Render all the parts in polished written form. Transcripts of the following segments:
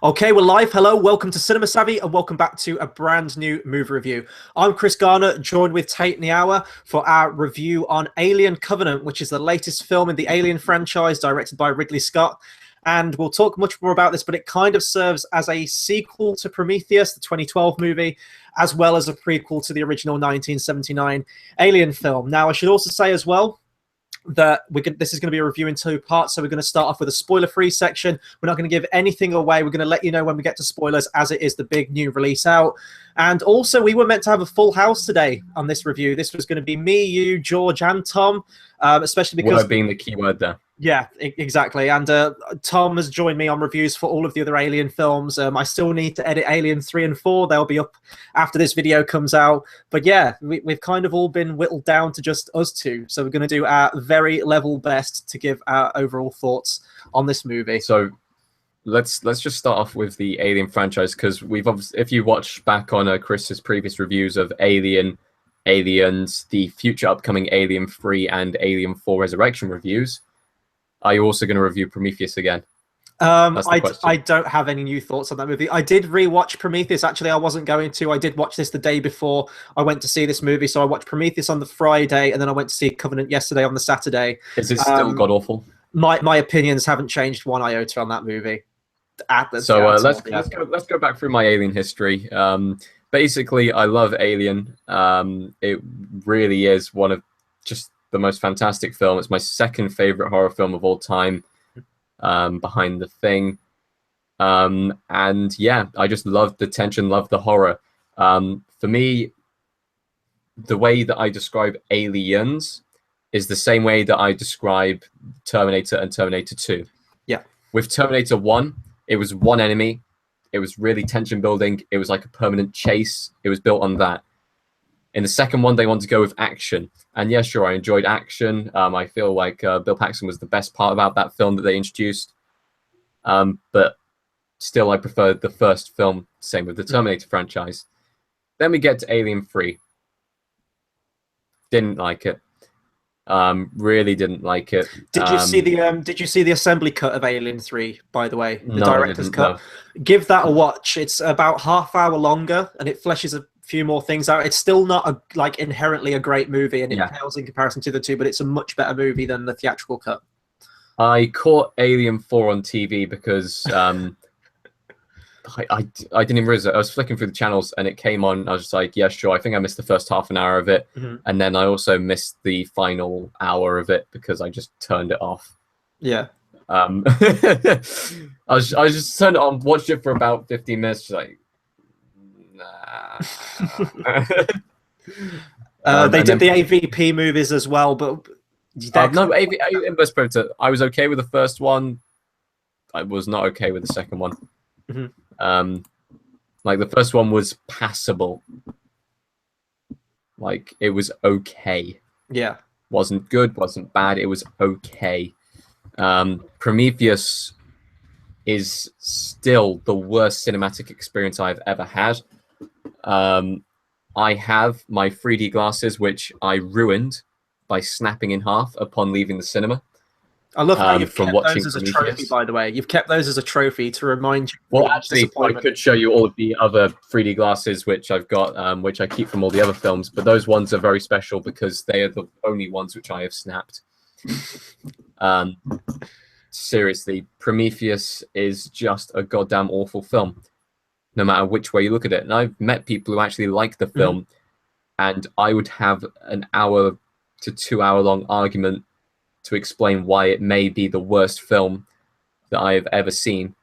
Okay, we're live. Hello, welcome to Cinema Savvy, and welcome back to a brand new movie review. I'm Chris Garner, joined with Tate in the hour for our review on Alien Covenant, which is the latest film in the Alien franchise, directed by Ridley Scott. And we'll talk much more about this, but it kind of serves as a sequel to Prometheus, the 2012 movie, as well as a prequel to the original 1979 Alien film. Now, I should also say as well that this is going to be a review in two parts. So we're going to start off with a spoiler-free section. We're not going to give anything away. We're going to let you know when we get to spoilers, as it is the big new release out. And also, we were meant to have a full house today on this review. This was going to be me, you, George, and Tom, especially because... Word being the key word there. Yeah, exactly. And Tom has joined me on reviews for all of the other Alien films. I still need to edit Alien 3 and 4. They'll be up after this video comes out. But yeah, we've kind of all been whittled down to just us two. So we're going to do our very level best to give our overall thoughts on this movie. So let's just start off with the Alien franchise, because we've obviously, if you watch back on Chris's previous reviews of Alien, Aliens, the future upcoming Alien 3 and Alien 4 Resurrection reviews, are you also going to review Prometheus again? I don't have any new thoughts on that movie. I did rewatch Prometheus. Actually, I wasn't going to. I did watch this the day before I went to see this movie. So I watched Prometheus on the Friday, and then I went to see Covenant yesterday on the Saturday. Is it still god-awful? My opinions haven't changed one iota on that movie. Let's go back through my Alien history. Basically, I love Alien. It really is one of just the most fantastic film. It's my second favorite horror film of all time, behind The Thing. And yeah, I just love the tension, love the horror. For me, the way that I describe Aliens is the same way that I describe Terminator and Terminator 2. Yeah. With Terminator 1, it was one enemy. It was really tension building. It was like a permanent chase. It was built on that. In the second one, they wanted to go with action. And yeah, sure, I enjoyed action. I feel like Bill Paxton was the best part about that film that they introduced. But still, I prefer the first film, same with the Terminator franchise. Then we get to Alien 3. Didn't like it. Really didn't like it. Did you see the assembly cut of Alien 3, by the way? The no, director's cut. No. Give that a watch. It's about half hour longer, and it fleshes a few more things out. It's still not inherently a great movie, and it pales in comparison to the two, but it's a much better movie than the theatrical cut. I caught Alien 4 on TV because I didn't even realize it. I was flicking through the channels and it came on. I was just like, yeah, sure. I think I missed the first half an hour of it. Mm-hmm. And then I also missed the final hour of it because I just turned it off. Yeah. I was just turned it on, watched it for about 15 minutes, just like, nah. They did the AVP movies as well, but no, Inverse Predator. I was okay with the first one. I was not okay with the second one. Mm-hmm. Like the first one was passable. Like it was okay. Yeah. Wasn't good, wasn't bad. It was okay. Prometheus is still the worst cinematic experience I've ever had. I have my 3D glasses, which I ruined by snapping in half upon leaving the cinema. I love how you've kept those as a trophy, by the way. You've kept those as a trophy to remind you. Well, actually, I could show you all of the other 3D glasses which I've got, which I keep from all the other films, but those ones are very special because they are the only ones which I have snapped. Seriously, Prometheus is just a goddamn awful film, no matter which way you look at it. And I've met people who actually like the film, and I would have an hour to 2 hour long argument to explain why it may be the worst film that I have ever seen,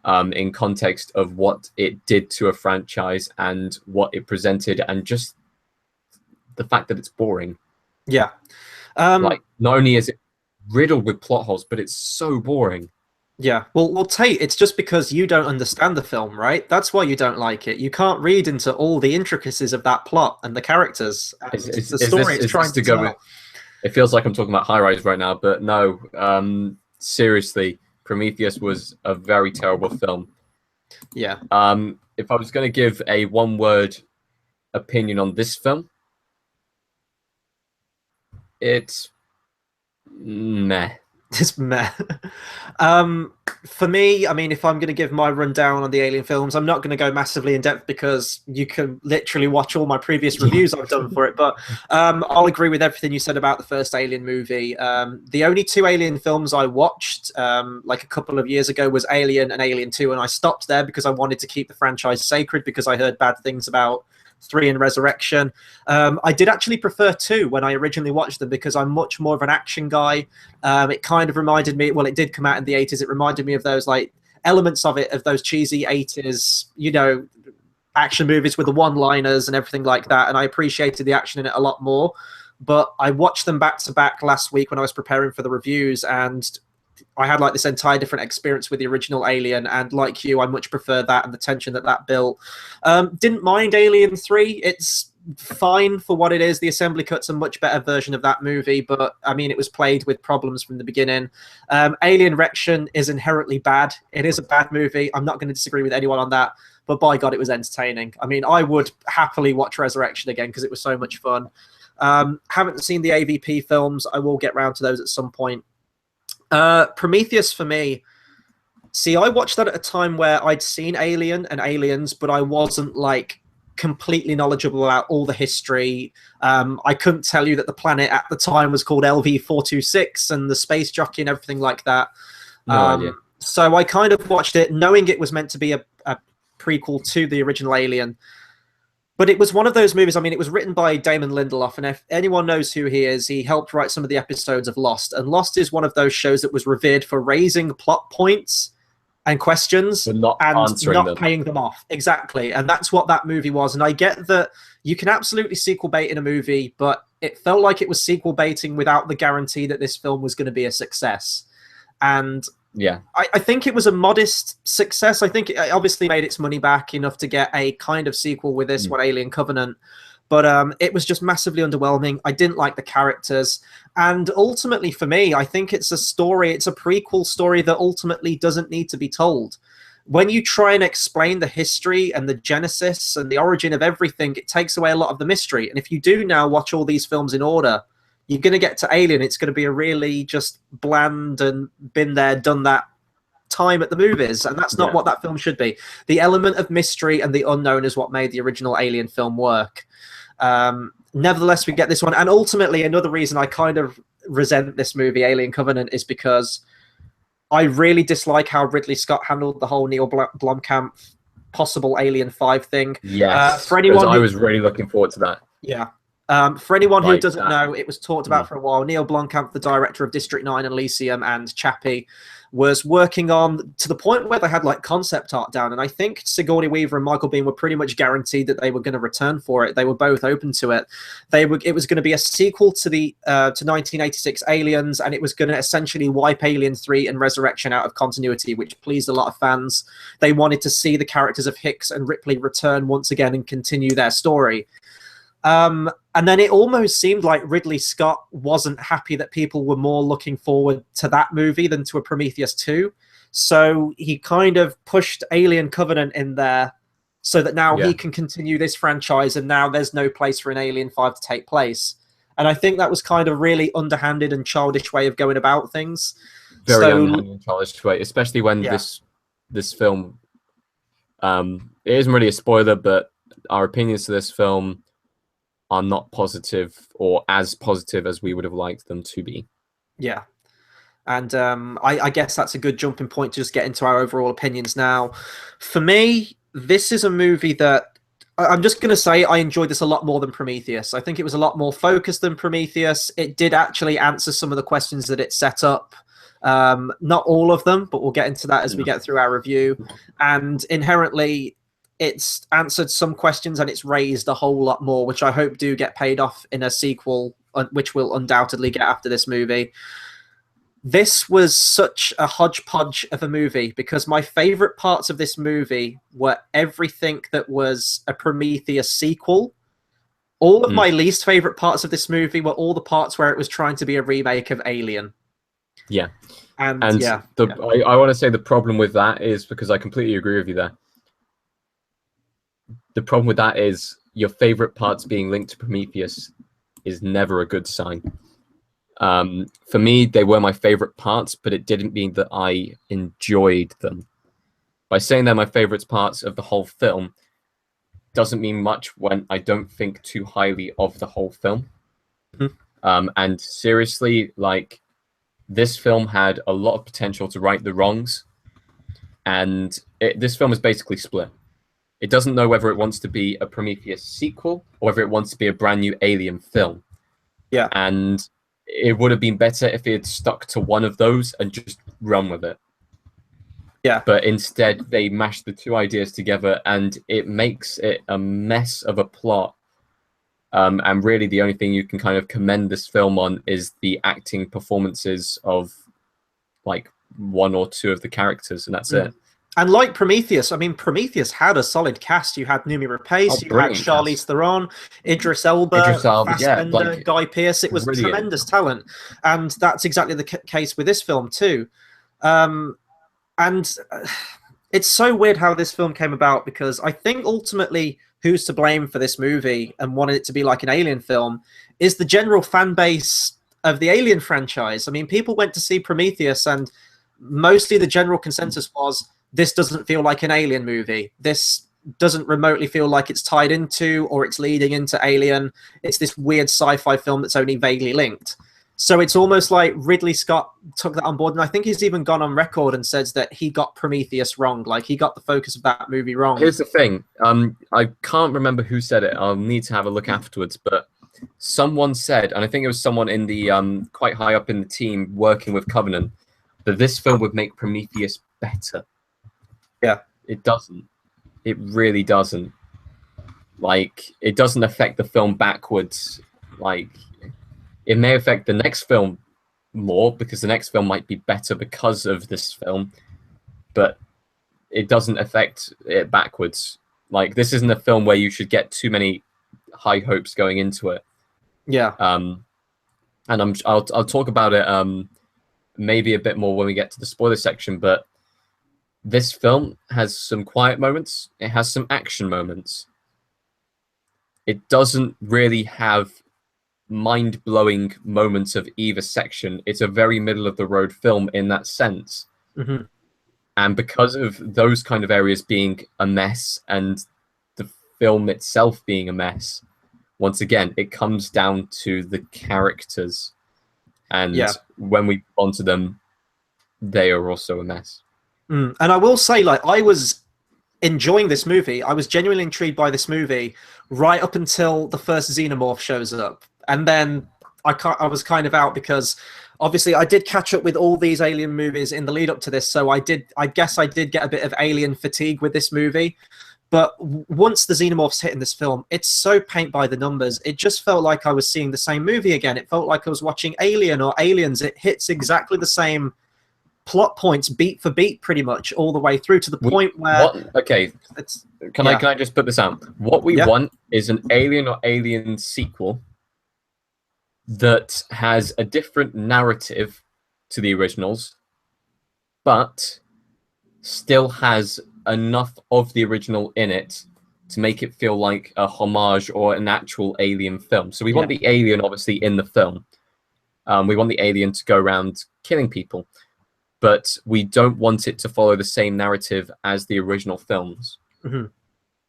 in context of what it did to a franchise and what it presented, and just the fact that it's boring. Yeah. Like, not only is it riddled with plot holes, but it's so boring. Yeah. Well, Tate, it's just because you don't understand the film, right? That's why you don't like it. You can't read into all the intricacies of that plot and the characters. And the story it's trying to tell. It feels like I'm talking about High Rise right now, but no. Seriously, Prometheus was a very terrible film. Yeah. If I was going to give a one-word opinion on this film, it's meh. It's meh. For me, I mean, if I'm going to give my rundown on the Alien films, I'm not going to go massively in depth because you can literally watch all my previous reviews I've done for it. But I'll agree with everything you said about the first Alien movie. The only two Alien films I watched like a couple of years ago was Alien and Alien 2, and I stopped there because I wanted to keep the franchise sacred because I heard bad things about 3 and Resurrection. I did actually prefer 2 when I originally watched them because I'm much more of an action guy. It kind of reminded me, well, it did come out in the 80s. It reminded me of those like elements of it, of those cheesy 80s, you know, action movies with the one-liners and everything like that. And I appreciated the action in it a lot more. But I watched them back to back last week when I was preparing for the reviews, and I had like this entire different experience with the original Alien, and like you, I much prefer that and the tension that that built. Didn't mind Alien 3. It's fine for what it is. The assembly cut's a much better version of that movie, but I mean, it was played with problems from the beginning. Alien Rection is inherently bad. It is a bad movie. I'm not going to disagree with anyone on that, but by God, it was entertaining. I mean, I would happily watch Resurrection again because it was so much fun. Haven't seen the AVP films. I will get round to those at some point. Prometheus for me, see, I watched that at a time where I'd seen Alien and Aliens, but I wasn't like completely knowledgeable about all the history. I couldn't tell you that the planet at the time was called LV-426 and the space jockey and everything like that. No idea. So I kind of watched it knowing it was meant to be a prequel to the original Alien. But it was one of those movies, I mean, it was written by Damon Lindelof, and if anyone knows who he is, he helped write some of the episodes of Lost. And Lost is one of those shows that was revered for raising plot points and questions But not and answering not them. paying them off. Exactly. And that's what that movie was. And I get that you can absolutely sequel bait in a movie, but it felt like it was sequel baiting without the guarantee that this film was going to be a success. And yeah, I think it was a modest success. I think it obviously made its money back enough to get a kind of sequel with this one, Alien Covenant. But it was just massively underwhelming. I didn't like the characters. And ultimately, for me, I think it's a story. It's a prequel story that ultimately doesn't need to be told. When you try and explain the history and the genesis and the origin of everything, it takes away a lot of the mystery. And if you do now watch all these films in order, you're going to get to Alien. It's going to be a really just bland and been there, done that time at the movies. And that's not what that film should be. The element of mystery and the unknown is what made the original Alien film work. Nevertheless, we get this one. And ultimately, another reason I kind of resent this movie, Alien Covenant, is because I really dislike how Ridley Scott handled the whole Neil Blomkamp possible Alien 5 thing. Yes, for anyone I was really looking forward to that. Yeah. For anyone who doesn't know, it was talked about for a while. Neil Blomkamp, the director of District 9 and Elysium and Chappie, was working on to the point where they had like concept art down. And I think Sigourney Weaver and Michael Biehn were pretty much guaranteed that they were going to return for it. They were both open to it. It was going to be a sequel to the to 1986 Aliens, and it was going to essentially wipe Alien 3 and Resurrection out of continuity, which pleased a lot of fans. They wanted to see the characters of Hicks and Ripley return once again and continue their story. And then it almost seemed like Ridley Scott wasn't happy that people were more looking forward to that movie than to a Prometheus 2. So he kind of pushed Alien Covenant in there so that now he can continue this franchise, and now there's no place for an Alien 5 to take place. And I think that was kind of really underhanded and childish way of going about things. Very underhanded and childish way, especially when this film, it isn't really a spoiler, but our opinions to this film are not positive or as positive as we would have liked them to be. Yeah. And I guess that's a good jumping point to just get into our overall opinions now. For me, this is a movie that I'm just going to say I enjoyed this a lot more than Prometheus. I think it was a lot more focused than Prometheus. It did actually answer some of the questions that it set up. Not all of them, but we'll get into that as we get through our review. And inherently, it's answered some questions and it's raised a whole lot more, which I hope do get paid off in a sequel, which we'll undoubtedly get after this movie. This was such a hodgepodge of a movie because my favorite parts of this movie were everything that was a Prometheus sequel. All of my least favorite parts of this movie were all the parts where it was trying to be a remake of Alien. Yeah. And I want to say the problem with that is, because I completely agree with you there, the problem with that is your favorite parts being linked to Prometheus is never a good sign. For me, they were my favorite parts, but it didn't mean that I enjoyed them. By saying they're my favorite parts of the whole film doesn't mean much when I don't think too highly of the whole film. And seriously, like, this film had a lot of potential to right the wrongs, and this film is basically split. It doesn't know whether it wants to be a Prometheus sequel or whether it wants to be a brand new Alien film. Yeah. And it would have been better if it had stuck to one of those and just run with it. Yeah. But instead, they mashed the two ideas together, and it makes it a mess of a plot. And really, the only thing you can kind of commend this film on is the acting performances of like one or two of the characters, and that's it. And like Prometheus, I mean, Prometheus had a solid cast. You had Noomi Rapace, you had Charlize Theron, Idris Elba, Fassbender, Guy Pearce. It was tremendous talent. And that's exactly the case with this film too. And it's so weird how this film came about, because I think ultimately who's to blame for this movie and wanted it to be like an Alien film is the general fan base of the Alien franchise. I mean, people went to see Prometheus, and mostly the general consensus was, this doesn't feel like an Alien movie. This doesn't remotely feel like it's tied into or it's leading into Alien. It's this weird sci-fi film that's only vaguely linked. So it's almost like Ridley Scott took that on board, and I think he's even gone on record and says that he got Prometheus wrong. Like, he got the focus of that movie wrong. Here's the thing. I can't remember who said it. I'll need to have a look afterwards, but someone said, and I think it was someone in the quite high up in the team working with Covenant, that this film would make Prometheus better. Yeah. It doesn't. It really doesn't. Like, it doesn't affect the film backwards. Like, it may affect the next film more, because the next film might be better because of this film, but it doesn't affect it backwards. Like, this isn't a film where you should get too many high hopes going into it. Yeah. And I'll talk about it maybe a bit more when we get to the spoiler section, but this film has some quiet moments. It has some action moments. It doesn't really have mind-blowing moments of either section. It's a very middle-of-the-road film in that sense. And because of those kind of areas being a mess and the film itself being a mess, once again, it comes down to the characters. And when we move on to them, they are also a mess. And I will say, like, I was enjoying this movie. I was genuinely intrigued by this movie right up until the first Xenomorph shows up. And then I was kind of out, because obviously I did catch up with all these Alien movies in the lead up to this. So I guess I did get a bit of Alien fatigue with this movie. But once the Xenomorphs hit in this film, it's so paint by the numbers. It just felt like I was seeing the same movie again. It felt like I was watching Alien or Aliens. It hits exactly the same plot points, beat for beat, pretty much all the way through, to the point where can I just put this out? What we want is an Alien or Alien sequel that has a different narrative to the originals, but still has enough of the original in it to make it feel like a homage or an actual Alien film. So we want the Alien obviously in the film. We want the Alien to go around killing people, but we don't want it to follow the same narrative as the original films.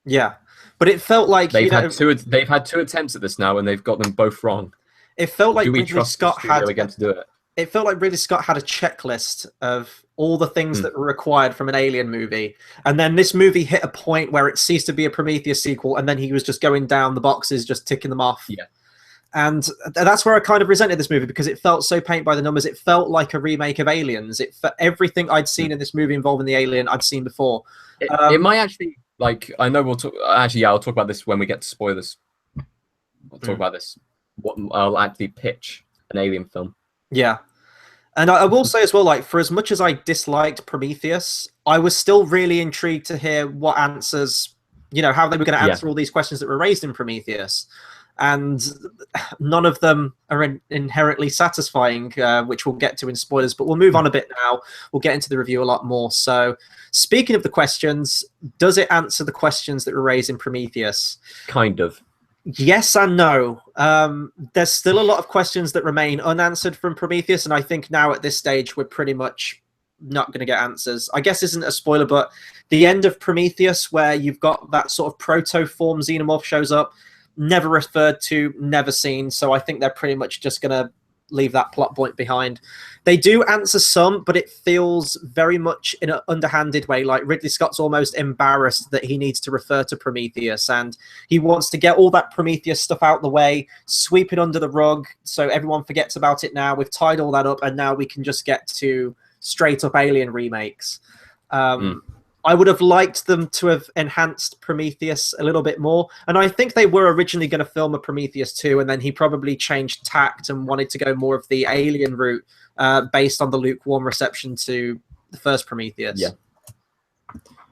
Yeah, but it felt like they've had two attempts at this now, and they've got them both wrong. It felt like Ridley Scott had again to do it. It felt like Ridley Scott had a checklist of all the things that were required from an Alien movie, and then this movie hit a point where it ceased to be a Prometheus sequel, and then he was just going down the boxes, just ticking them off. Yeah. And that's where I kind of resented this movie, because it felt so paint by the numbers. It felt like a remake of Aliens. Everything I'd seen in this movie involving the alien, I'd seen before. It might actually, like, I know we'll talk. Actually, yeah, I'll talk about this when we get to spoilers. I'll talk about this. What I'll actually pitch an Alien film. Yeah. And I will say as well, like, for as much as I disliked Prometheus, I was still really intrigued to hear what answers, how they were going to answer all these questions that were raised in Prometheus. And none of them are inherently satisfying, which we'll get to in spoilers, but we'll move on a bit now. We'll get into the review a lot more. So speaking of the questions, does it answer the questions that were raised in Prometheus? Kind of. Yes and no. There's still a lot of questions that remain unanswered from Prometheus, and I think now at this stage we're pretty much not going to get answers. I guess isn't a spoiler, but the end of Prometheus, where you've got that sort of proto-form xenomorph shows up, never referred to, never seen. So I think they're pretty much just going to leave that plot point behind. They do answer some, but it feels very much in an underhanded way. Like Ridley Scott's almost embarrassed that he needs to refer to Prometheus, and he wants to get all that Prometheus stuff out the way, sweep it under the rug so everyone forgets about it now. We've tied all that up, and now we can just get to straight up Alien remakes. I would have liked them to have enhanced Prometheus a little bit more. And I think they were originally going to film a Prometheus 2, and then he probably changed tact and wanted to go more of the Alien route based on the lukewarm reception to the first Prometheus. Yeah.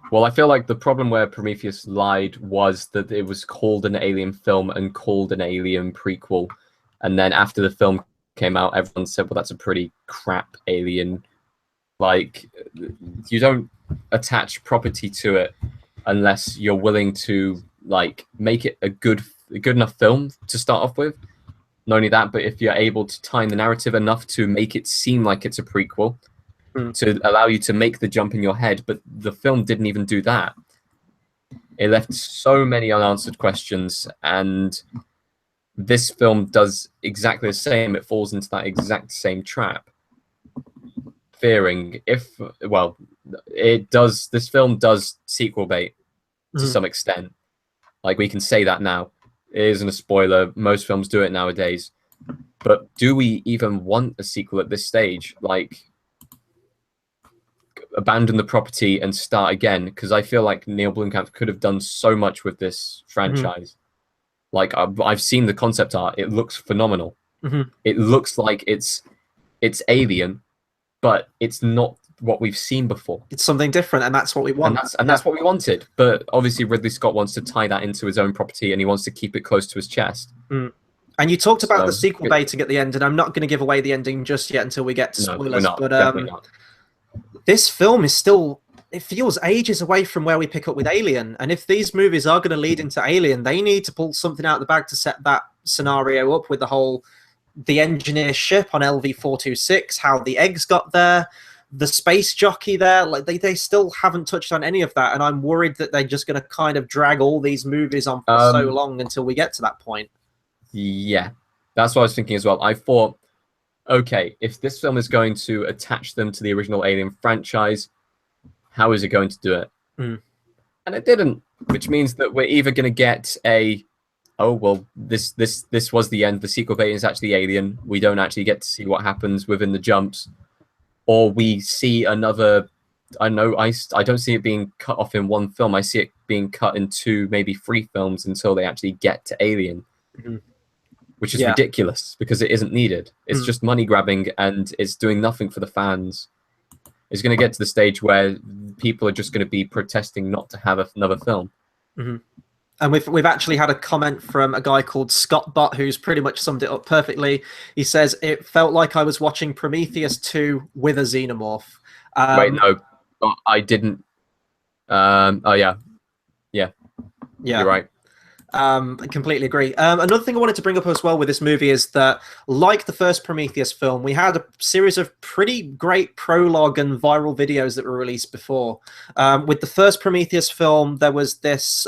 Well, I feel like the problem where Prometheus lied was that it was called an Alien film and called an Alien prequel. And then after the film came out, everyone said, well, that's a pretty crap Alien. Like, you don't attach property to it unless you're willing to like make it a good enough film to start off with. Not only that, but if you're able to time the narrative enough to make it seem like it's a prequel, to allow you to make the jump in your head. But the film didn't even do that. It left so many unanswered questions, and this film does exactly the same. It falls into that exact same trap. Fearing this film does sequel bait to some extent. Like, we can say that now. It isn't a spoiler. Most films do it nowadays. But do we even want a sequel at this stage? Like, abandon the property and start again? Because I feel like Neil Blomkamp could have done so much with this franchise. Like, I've seen the concept art. It looks phenomenal. It looks like it's Alien, but it's not what we've seen before. It's something different, and that's what we want. And that's what we wanted. But obviously Ridley Scott wants to tie that into his own property, and he wants to keep it close to his chest. And you talked about the sequel baiting at the end, and I'm not going to give away the ending just yet until we get to spoilers. No, definitely not. This film is still, it feels ages away from where we pick up with Alien. And if these movies are going to lead into Alien, they need to pull something out of the bag to set that scenario up with the engineer ship on LV-426, how the eggs got there, the space jockey there. Like, they still haven't touched on any of that, and I'm worried that they're just going to kind of drag all these movies on for so long until we get to that point. Yeah, that's what I was thinking as well. I thought, okay, if this film is going to attach them to the original Alien franchise, how is it going to do it? And it didn't, which means that we're either going to get oh, well, this was the end. The sequel bait is actually Alien. We don't actually get to see what happens within the jumps. Or we see another, I don't see it being cut off in one film. I see it being cut in 2, maybe 3 films until they actually get to Alien. Which is ridiculous, because it isn't needed. It's just money grabbing, and it's doing nothing for the fans. It's going to get to the stage where people are just going to be protesting not to have another film. And we've actually had a comment from a guy called Scott Bot, who's pretty much summed it up perfectly. He says, it felt like I was watching Prometheus 2 with a xenomorph. Wait, no, I didn't. Oh, yeah. You're right. I completely agree. Another thing I wanted to bring up as well with this movie is that, like the first Prometheus film, we had a series of pretty great prologue and viral videos that were released before. With the first Prometheus film, there was this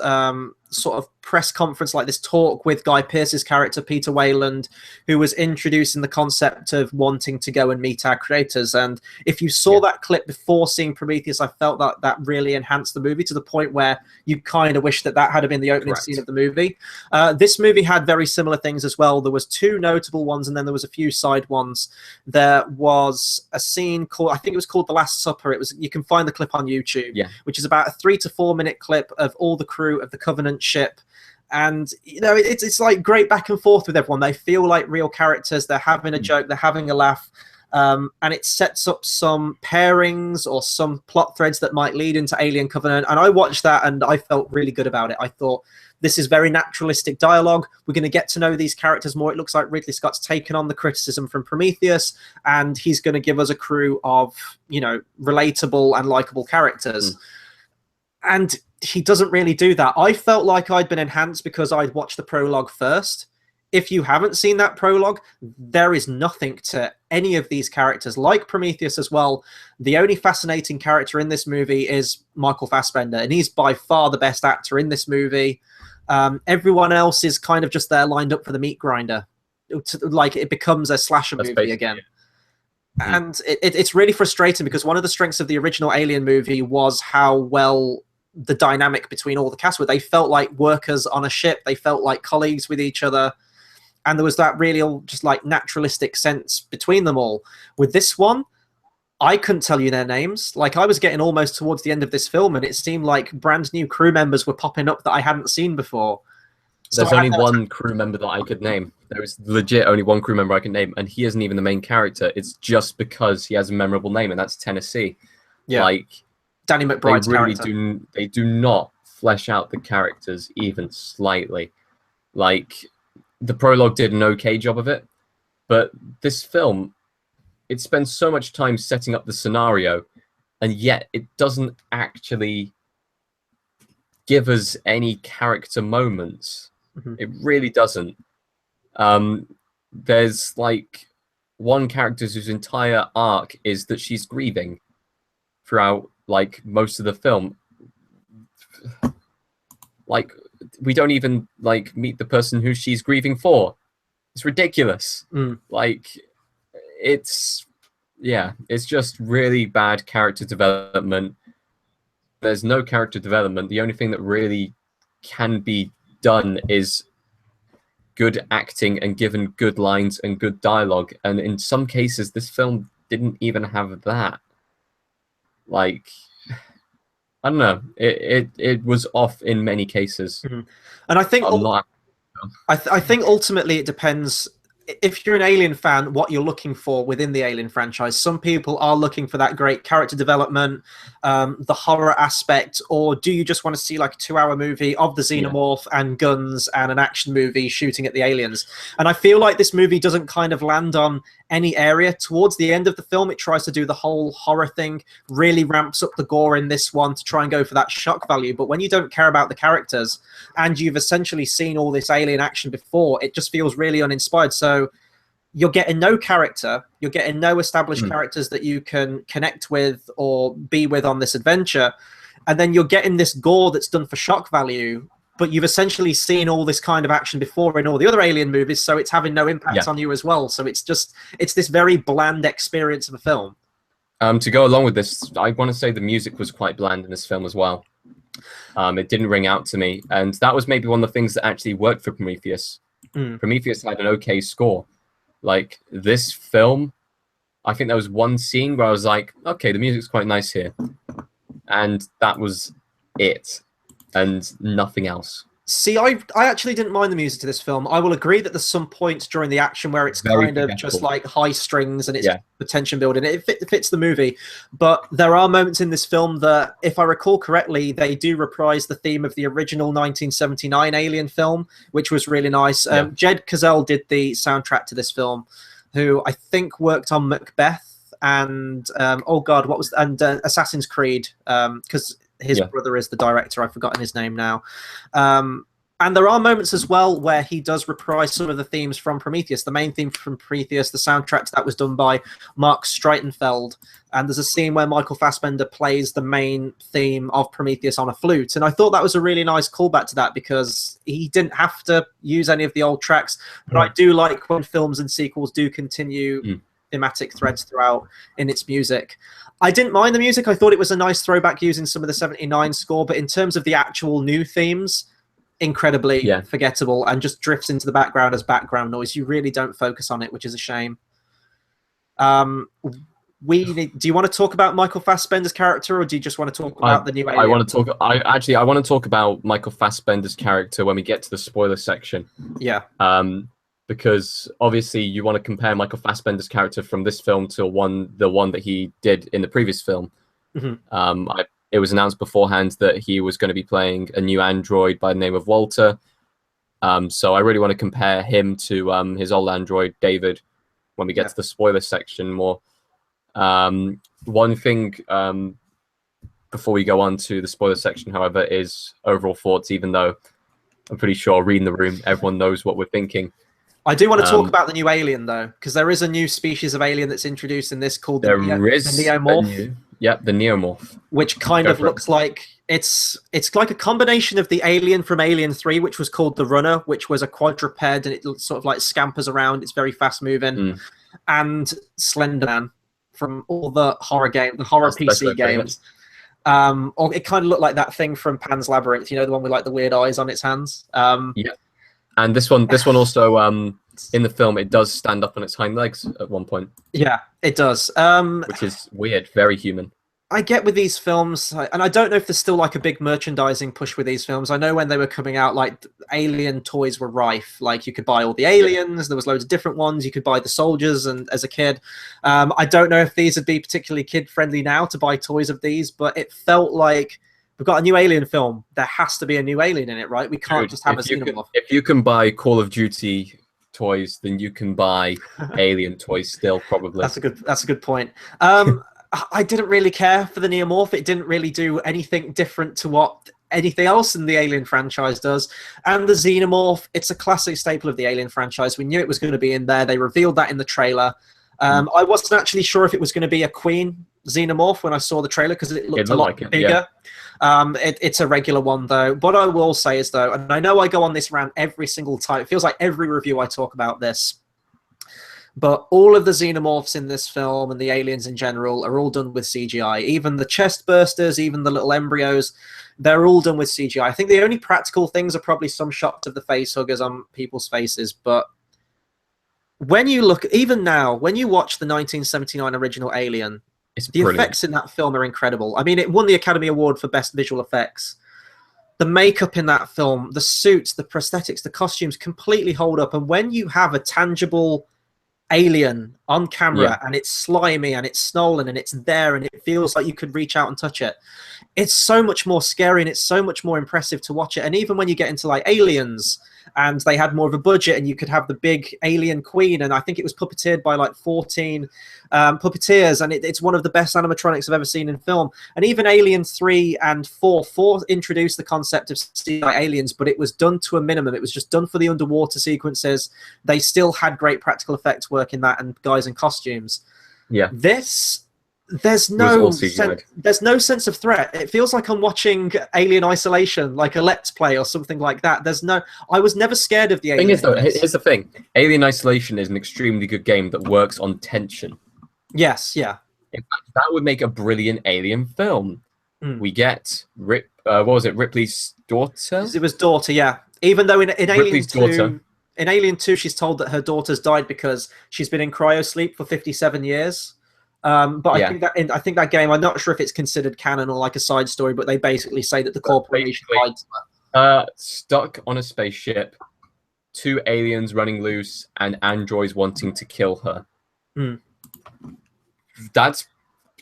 sort of press conference, like this talk with Guy Pearce's character, Peter Wayland, who was introducing the concept of wanting to go and meet our creators. And if you saw that clip before seeing Prometheus, I felt that really enhanced the movie to the point where you kind of wish that had been the opening scene of the movie. This movie had very similar things as well. There was 2 notable ones, and then there was a few side ones. There was a scene called, I think it was called The Last Supper. You can find the clip on YouTube, which is about a 3 to 4 minute clip of all the crew of the Covenant ship. And it's like great back and forth with everyone. They feel like real characters. They're having a joke, they're having a laugh, and it sets up some pairings or some plot threads that might lead into Alien Covenant. And I watched that and I felt really good about it. I thought, this is very naturalistic dialogue. We're going to get to know these characters more. It looks like Ridley Scott's taken on the criticism from Prometheus, and he's going to give us a crew of, relatable and likable characters. And he doesn't really do that. I felt like I'd been enhanced because I'd watched the prologue first. If you haven't seen that prologue, there is nothing to any of these characters. Like Prometheus as well, the only fascinating character in this movie is Michael Fassbender, and he's by far the best actor in this movie. Everyone else is kind of just there lined up for the meat grinder. Like, it becomes a slasher movie again. And it's really frustrating because one of the strengths of the original Alien movie was how well the dynamic between all the cast were. They felt like workers on a ship. They felt like colleagues with each other. And there was that really just like naturalistic sense between them all. With this one, I couldn't tell you their names. Like, I was getting almost towards the end of this film, and it seemed like brand new crew members were popping up that I hadn't seen before. There's only one crew member that I could name. There was legit only one crew member I could name, and he isn't even the main character. It's just because he has a memorable name, and that's Tennessee. Yeah, like Danny McBride's character. They do not flesh out the characters even slightly. Like, the prologue did an okay job of it, but this film, it spends so much time setting up the scenario, and yet it doesn't actually give us any character moments. It really doesn't. There's like one character whose entire arc is that she's grieving throughout like most of the film. Like, we don't even like meet the person who she's grieving for. It's ridiculous. Like, it's just really bad character development. There's no character development. The only thing that really can be done is good acting and given good lines and good dialogue. And in some cases, this film didn't even have that. Like, I don't know. It was off in many cases. And I think I think ultimately it depends. If you're an Alien fan, what you're looking for within the Alien franchise. Some people are looking for that great character development, the horror aspect, or do you just want to see like a 2-hour movie of the xenomorph and guns and an action movie shooting at the aliens? And I feel like this movie doesn't kind of land on any area. Towards the end of the film, it tries to do the whole horror thing, really ramps up the gore in this one to try and go for that shock value. But when you don't care about the characters and you've essentially seen all this alien action before, it just feels really uninspired. So you're getting no character, you're getting no established characters that you can connect with or be with on this adventure, and then you're getting this gore that's done for shock value, but you've essentially seen all this kind of action before in all the other Alien movies, so it's having no impact on you as well. So it's this very bland experience of a film. To go along with this, I want to say the music was quite bland in this film as well. It didn't ring out to me, and that was maybe one of the things that actually worked for Prometheus. Prometheus had an okay score. Like, this film, I think there was one scene where I was like, okay, the music's quite nice here. And that was it. And nothing else. See, I actually didn't mind the music to this film. I will agree that there's some points during the action where it's kind of just like high strings and it's the tension building. It fits the movie. But there are moments in this film that, if I recall correctly, they do reprise the theme of the original 1979 Alien film, which was really nice. Jed Cazell did the soundtrack to this film, who I think worked on Macbeth and Assassin's Creed, because his brother is the director. I've forgotten his name now. And there are moments as well where he does reprise some of the themes from Prometheus. The main theme from Prometheus, the soundtrack that was done by Mark Streitenfeld. And there's a scene where Michael Fassbender plays the main theme of Prometheus on a flute. And I thought that was a really nice callback to that, because he didn't have to use any of the old tracks. But I do like when films and sequels do continue thematic threads throughout in its music. I didn't mind the music. I thought it was a nice throwback using some of the 79 score, but in terms of the actual new themes, incredibly forgettable and just drifts into the background as background noise. You really don't focus on it, which is a shame. Do you want to talk about Michael Fassbender's character, or do you just want to talk about the new Alien? I want to talk about Michael Fassbender's character when we get to the spoiler section. Yeah. Because obviously you want to compare Michael Fassbender's character from this film to the one that he did in the previous film. It was announced beforehand that he was going to be playing a new android by the name of Walter. So I really want to compare him to his old android, David, when we get to the spoiler section more. One thing before we go on to the spoiler section, however, is overall thoughts, even though I'm pretty sure reading the room, everyone knows what we're thinking. I do want to talk about the new alien, though, because there is a new species of alien that's introduced in this called the neomorph. The neomorph. Which kind of looks like it's like a combination of the alien from Alien 3, which was called the Runner, which was a quadruped, and it sort of like scampers around. It's very fast moving, and Slender Man from all the horror PC games. Or it kind of looked like that thing from Pan's Labyrinth, you know, the one with like the weird eyes on its hands. And this one also in the film, it does stand up on its hind legs at one point. Yeah, it does. Which is weird, very human. I get with these films, and I don't know if there's still like a big merchandising push with these films. I know when they were coming out, like alien toys were rife. Like you could buy all the aliens. There was loads of different ones. You could buy the soldiers, and as a kid, I don't know if these would be particularly kid friendly now to buy toys of these, but it felt like we've got a new alien film. There has to be a new alien in it, right? We can't just have a xenomorph. If you can buy Call of Duty toys, then you can buy alien toys still, probably. That's a good point. I didn't really care for the neomorph. It didn't really do anything different to what anything else in the Alien franchise does. And the xenomorph, it's a classic staple of the Alien franchise. We knew it was going to be in there. They revealed that in the trailer. I wasn't actually sure if it was going to be a queen xenomorph when I saw the trailer because it looked a lot bigger. Yeah. It's a regular one, though. What I will say is, though, and I know I go on this rant every single time. It feels like every review I talk about this. But all of the xenomorphs in this film and the aliens in general are all done with CGI. Even the chest bursters, even the little embryos, they're all done with CGI. I think the only practical things are probably some shots of the face huggers on people's faces. But when you look, even now, when you watch the 1979 original Alien, the effects in that film are incredible. I mean, it won the Academy Award for Best Visual Effects. The makeup in that film, the suits, the prosthetics, the costumes completely hold up. And when you have a tangible alien on camera and it's slimy and it's swollen and it's there and it feels like you could reach out and touch it, it's so much more scary and it's so much more impressive to watch it. And even when you get into like Aliens and they had more of a budget and you could have the big alien queen, and I think it was puppeteered by like 14 puppeteers, and it's one of the best animatronics I've ever seen in film. And even Alien 3 and 4 introduced the concept of CGI aliens, but it was done to a minimum. It was just done for the underwater sequences. They still had great practical effects work in that and guys in costumes. Yeah. There's no sense of threat. It feels like I'm watching Alien Isolation, like a Let's Play or something like that. I was never scared of the aliens. Here's the thing. Alien Isolation is an extremely good game that works on tension. Yes, yeah. In fact, that would make a brilliant Alien film. We get Ripley's daughter? It was daughter, yeah. Even though in Alien 2, she's told that her daughter's died because she's been in cryosleep for 57 years. But I think that game, I'm not sure if it's considered canon or like a side story, but they basically say that the corporation lied to her. Stuck on a spaceship, 2 aliens running loose, and androids wanting to kill her. That's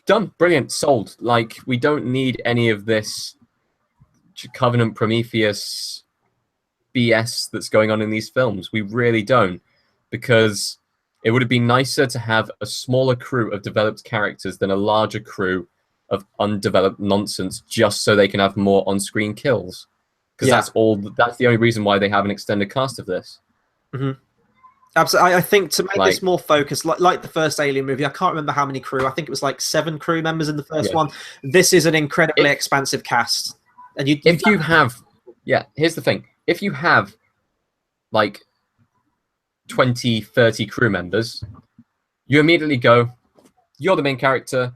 done. Brilliant. Sold. Like, we don't need any of this Covenant Prometheus BS that's going on in these films. We really don't, because it would have been nicer to have a smaller crew of developed characters than a larger crew of undeveloped nonsense, just so they can have more on-screen kills. Because that's the only reason why they have an extended cast of this. Absolutely. I think to make this more focused, like the first Alien movie, I can't remember how many crew. I think it was like 7 crew members in the first one. This is an incredibly expansive cast. And here's the thing. If you have like 20, 30 crew members, you immediately go, you're the main character,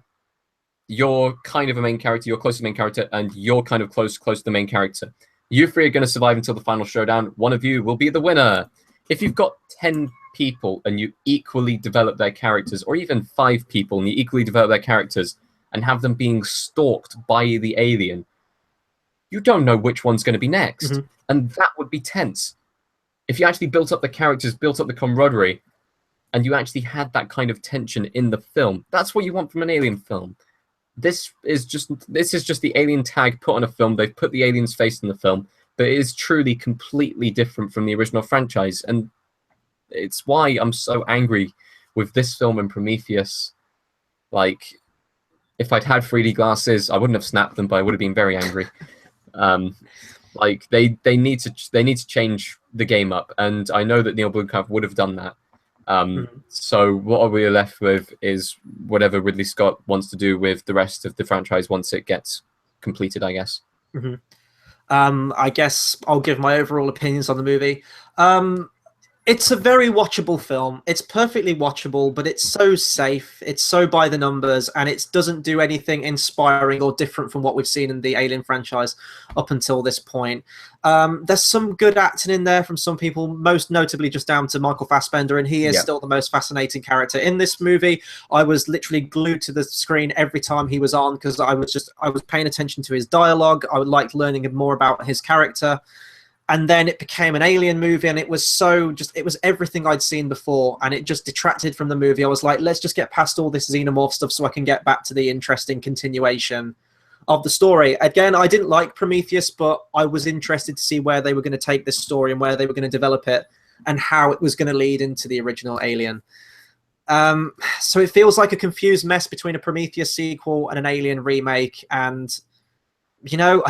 you're kind of a main character, you're close to the main character, and you're kind of close to the main character. You 3 are going to survive until the final showdown. One of you will be the winner. If you've got 10 people and you equally develop their characters, or even 5 people and you equally develop their characters and have them being stalked by the alien, you don't know which one's going to be next. And that would be tense. If you actually built up the characters, built up the camaraderie, and you actually had that kind of tension in the film, that's what you want from an Alien film. This is just the Alien tag put on a film. They've put the alien's face in the film, but it is truly completely different from the original franchise. And it's why I'm so angry with this film and Prometheus. Like, if I'd had 3D glasses, I wouldn't have snapped them, but I would have been very angry. Like they need to change the game up, and I know that Neil Blomkamp would have done that. So what we are left with is whatever Ridley Scott wants to do with the rest of the franchise once it gets completed, I guess. I guess I'll give my overall opinions on the movie. It's a very watchable film. It's perfectly watchable, but it's so safe. It's so by the numbers, and it doesn't do anything inspiring or different from what we've seen in the Alien franchise up until this point. There's some good acting in there from some people, most notably just down to Michael Fassbender, and he is still the most fascinating character in this movie. I was literally glued to the screen every time he was on because I was paying attention to his dialogue. I liked learning more about his character. And then it became an Alien movie, and it was it was everything I'd seen before, and it just detracted from the movie. I was like, let's just get past all this xenomorph stuff so I can get back to the interesting continuation of the story. Again, I didn't like Prometheus, but I was interested to see where they were going to take this story and where they were going to develop it and how it was going to lead into the original Alien. So it feels like a confused mess between a Prometheus sequel and an Alien remake, and you know,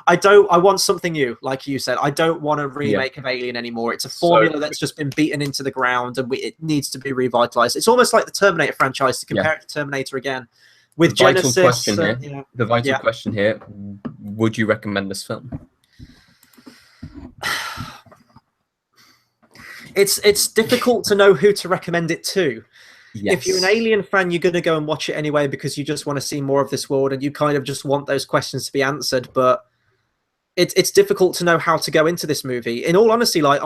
I want something new, like you said. I don't want a remake of Alien anymore. It's a formula that's just been beaten into the ground, and it needs to be revitalized. It's almost like the Terminator franchise, to compare it to Terminator again. With the vital Genesis, question here, the vital question here, would you recommend this film? It's difficult to know who to recommend it to. Yes. If you're an Alien fan, you're going to go and watch it anyway because you just want to see more of this world and you kind of just want those questions to be answered. But it's difficult to know how to go into this movie. In all honesty, like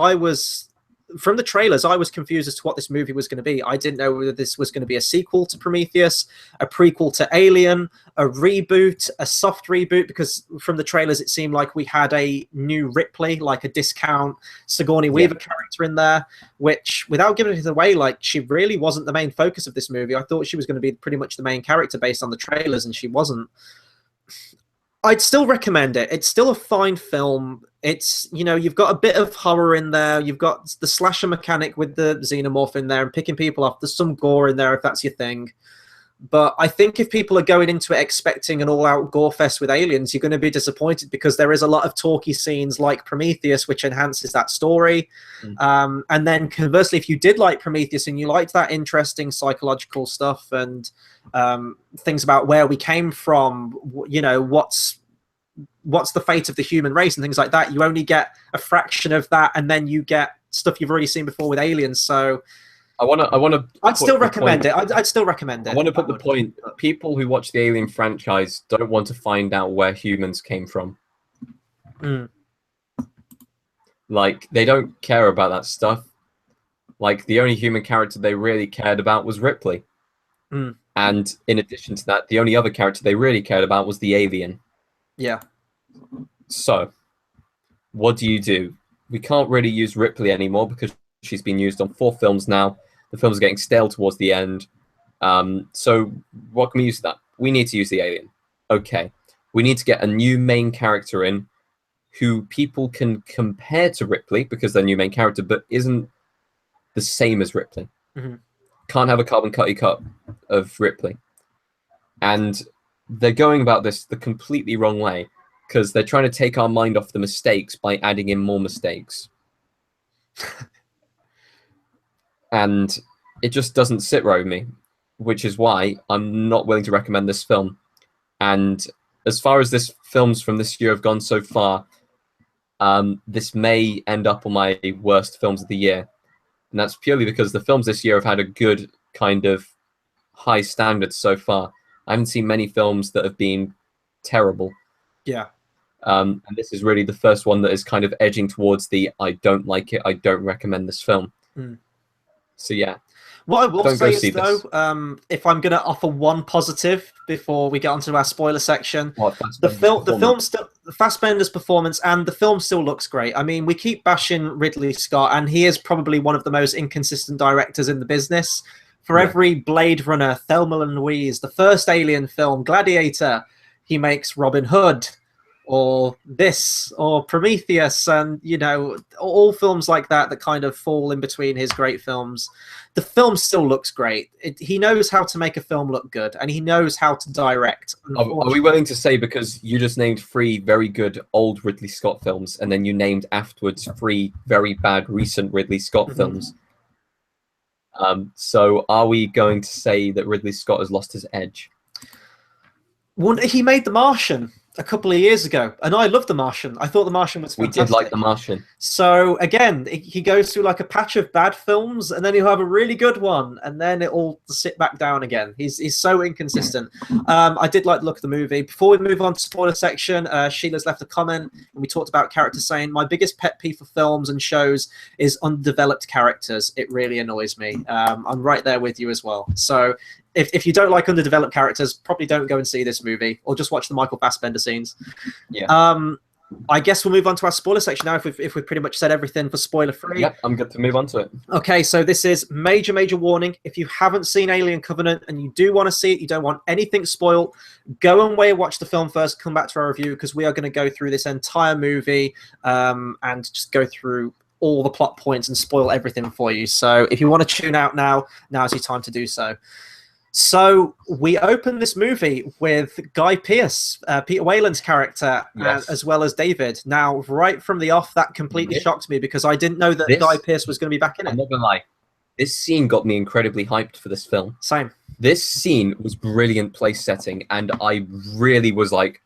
from the trailers, I was confused as to what this movie was going to be. I didn't know whether this was going to be a sequel to Prometheus, a prequel to Alien, a reboot, a soft reboot, because from the trailers, it seemed like we had a new Ripley, like a discount Sigourney Weaver character in there, which, without giving it away, like, she really wasn't the main focus of this movie. I thought she was going to be pretty much the main character based on the trailers, and she wasn't. I'd still recommend it. It's still a fine film. It's, you know, you've got a bit of horror in there. You've got the slasher mechanic with the xenomorph in there and picking people off. There's some gore in there if that's your thing. But I think if people are going into it expecting an all-out gore fest with aliens, you're going to be disappointed because there is a lot of talky scenes like Prometheus, which enhances that story. And then conversely, if you did like Prometheus and you liked that interesting psychological stuff and things about where we came from, you know, what's the fate of the human race and things like that, you only get a fraction of that, and then you get stuff you've already seen before with aliens. So I'd still recommend it. I'd still recommend it. I want to put the point: people who watch the Alien franchise don't want to find out where humans came from. Like, they don't care about that stuff. Like, the only human character they really cared about was Ripley. And in addition to that, the only other character they really cared about was the alien. Yeah. So, what do? We can't really use Ripley anymore because she's been used on 4 films now. The films are getting stale towards the end. So what can we use that? We need to use the alien. Okay. We need to get a new main character in who people can compare to Ripley because they're new main character, but isn't the same as Ripley. Can't have a carbon cut of Ripley. And they're going about this the completely wrong way because they're trying to take our mind off the mistakes by adding in more mistakes. And it just doesn't sit right with me, which is why I'm not willing to recommend this film. And as far as this films from this year have gone so far, this may end up on my worst films of the year. And that's purely because the films this year have had a good kind of high standard so far. I haven't seen many films that have been terrible. Yeah. And this is really the first one that is kind of edging towards the I don't like it, I don't recommend this film. So yeah. What I will say is, though, if I'm going to offer one positive before we get onto our spoiler section, the film still, Fassbender's performance, and the film still looks great. I mean, we keep bashing Ridley Scott, and he is probably one of the most inconsistent directors in the business. For every Blade Runner, Thelma and Louise, the first Alien film, Gladiator, he makes Robin Hood. or this, or Prometheus, and all films like that kind of fall in between his great films. The film still looks great. He knows how to make a film look good, and he knows how to direct. Are we willing to say, because you just named 3 very good old Ridley Scott films, and then you named afterwards 3 very bad recent Ridley Scott films? So are we going to say that Ridley Scott has lost his edge? Well, he made The Martian a couple of years ago, and I loved The Martian. I thought The Martian was fantastic. We did like The Martian. So again, he goes through like a patch of bad films, and then he'll have a really good one, and then it'll sit back down again. He's so inconsistent. I did like the look of the movie. Before we move on to spoiler section, Sheila's left a comment, and we talked about characters saying, my biggest pet peeve for films and shows is undeveloped characters. It really annoys me. I'm right there with you as well. So if you don't like underdeveloped characters, probably don't go and see this movie, or just watch the Michael Fassbender scenes. Yeah. I guess we'll move on to our spoiler section now, if we've pretty much said everything for spoiler free. Yep, I'm good to move on to it. Okay, so this is major warning. If you haven't seen Alien Covenant and you do want to see it, you don't want anything spoiled, go and watch the film first, come back to our review, because we are going to go through this entire movie and just go through all the plot points and spoil everything for you. So if you want to tune out now's your time to do so. So we open this movie with Guy Pearce, Peter Wayland's character, yes, as well as David. Now, right from the off, that completely shocked me, because I didn't know that Guy Pearce was going to be back in it. I'm not going to lie. This scene got me incredibly hyped for this film. Same. This scene was brilliant place setting, and I really was like,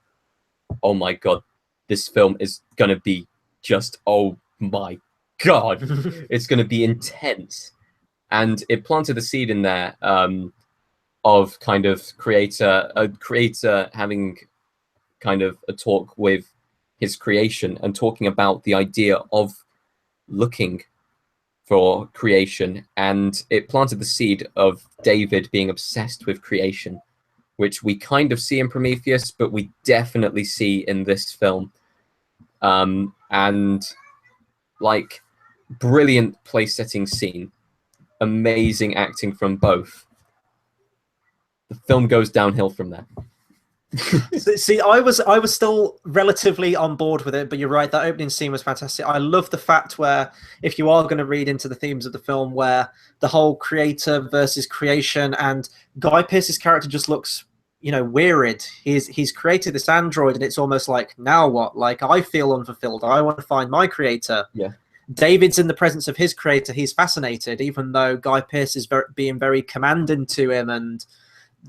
oh my God, this film is going to be just, oh my God, it's going to be intense. And it planted the seed in there, of kind of a creator having kind of a talk with his creation and talking about the idea of looking for creation. And it planted the seed of David being obsessed with creation, which we kind of see in Prometheus, but we definitely see in this film. And like, brilliant place setting scene, amazing acting from both. The film goes downhill from there. See, I was still relatively on board with it, but you're right, that opening scene was fantastic. I love the fact where, if you are going to read into the themes of the film, where the whole creator versus creation, and Guy Pearce's character just looks, wearied. He's created this android, and it's almost like, now what? Like, I feel unfulfilled. I want to find my creator. Yeah. David's in the presence of his creator. He's fascinated, even though Guy Pearce is being very commanding to him and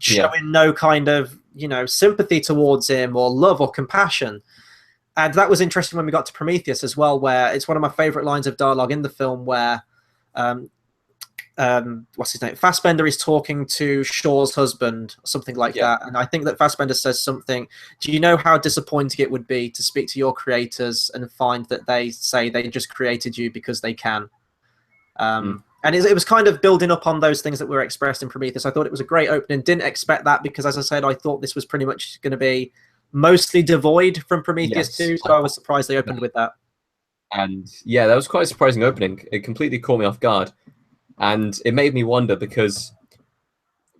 showing no kind of sympathy towards him, or love or compassion. And that was interesting when we got to Prometheus as well, where it's one of my favorite lines of dialogue in the film, where what's his name, Fassbender is talking to Shaw's husband, something like that, and I think that Fassbender says something, do you know how disappointing it would be to speak to your creators and find that they say they just created you because they can? And it was kind of building up on those things that were expressed in Prometheus. I thought it was a great opening. Didn't expect that, because, as I said, I thought this was pretty much going to be mostly devoid from Prometheus 2, so I was surprised they opened with that. And yeah, that was quite a surprising opening. It completely caught me off guard. And it made me wonder, because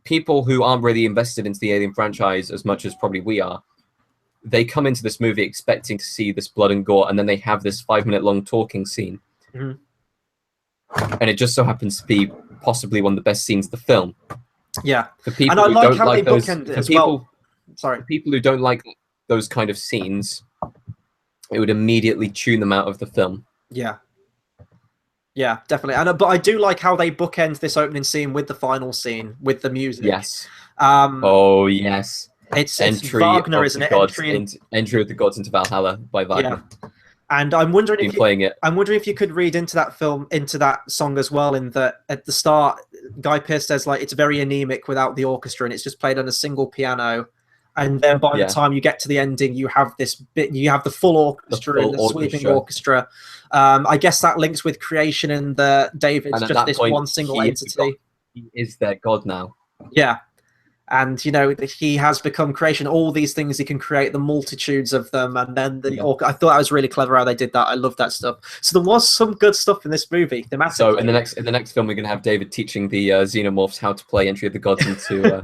people who aren't really invested into the Alien franchise as much as probably we are, they come into this movie expecting to see this blood and gore, and then they have this 5-minute long talking scene. Mm-hmm. And it just so happens to be possibly one of the best scenes of the film. Yeah. For people and I who like don't how like they those, bookend it for as people, well. Sorry. For people who don't like those kind of scenes, it would immediately tune them out of the film. Yeah. Yeah, definitely. And but I do like how they bookend this opening scene with the final scene, with the music. Yes. Oh, yes. It's Wagner, isn't it? Entry of the Gods into Valhalla by Wagner. Yeah. And I'm wondering I'm wondering if you could read into that film, into that song as well, in that at the start, Guy Pearce says, like, it's very anemic without the orchestra, and it's just played on a single piano. And then by the time you get to the ending, you have this bit, you have the full orchestra and the sweeping orchestra. I guess that links with creation, and David's just this one single entity. He is their god now. Yeah. And, he has become creation, all these things he can create, the multitudes of them. And then I thought that was really clever how they did that. I love that stuff. So there was some good stuff in this movie thematically. So in the next film, we're going to have David teaching the xenomorphs how to play Entry of the Gods into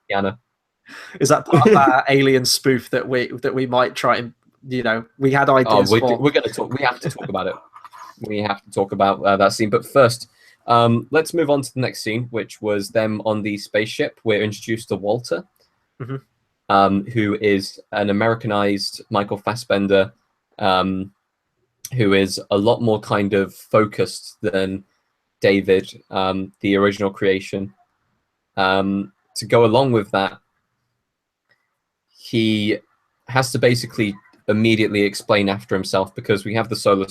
piano. Is that part of our Alien spoof that we might try and, you know, we had ideas for? We're going to talk. We have to talk about it. We have to talk about that scene. But first, let's move on to the next scene, which was them on the spaceship. We're introduced to Walter, who is an Americanized Michael Fassbender, who is a lot more kind of focused than David, the original creation. To go along with that, he has to basically immediately explain after himself, because we have the solar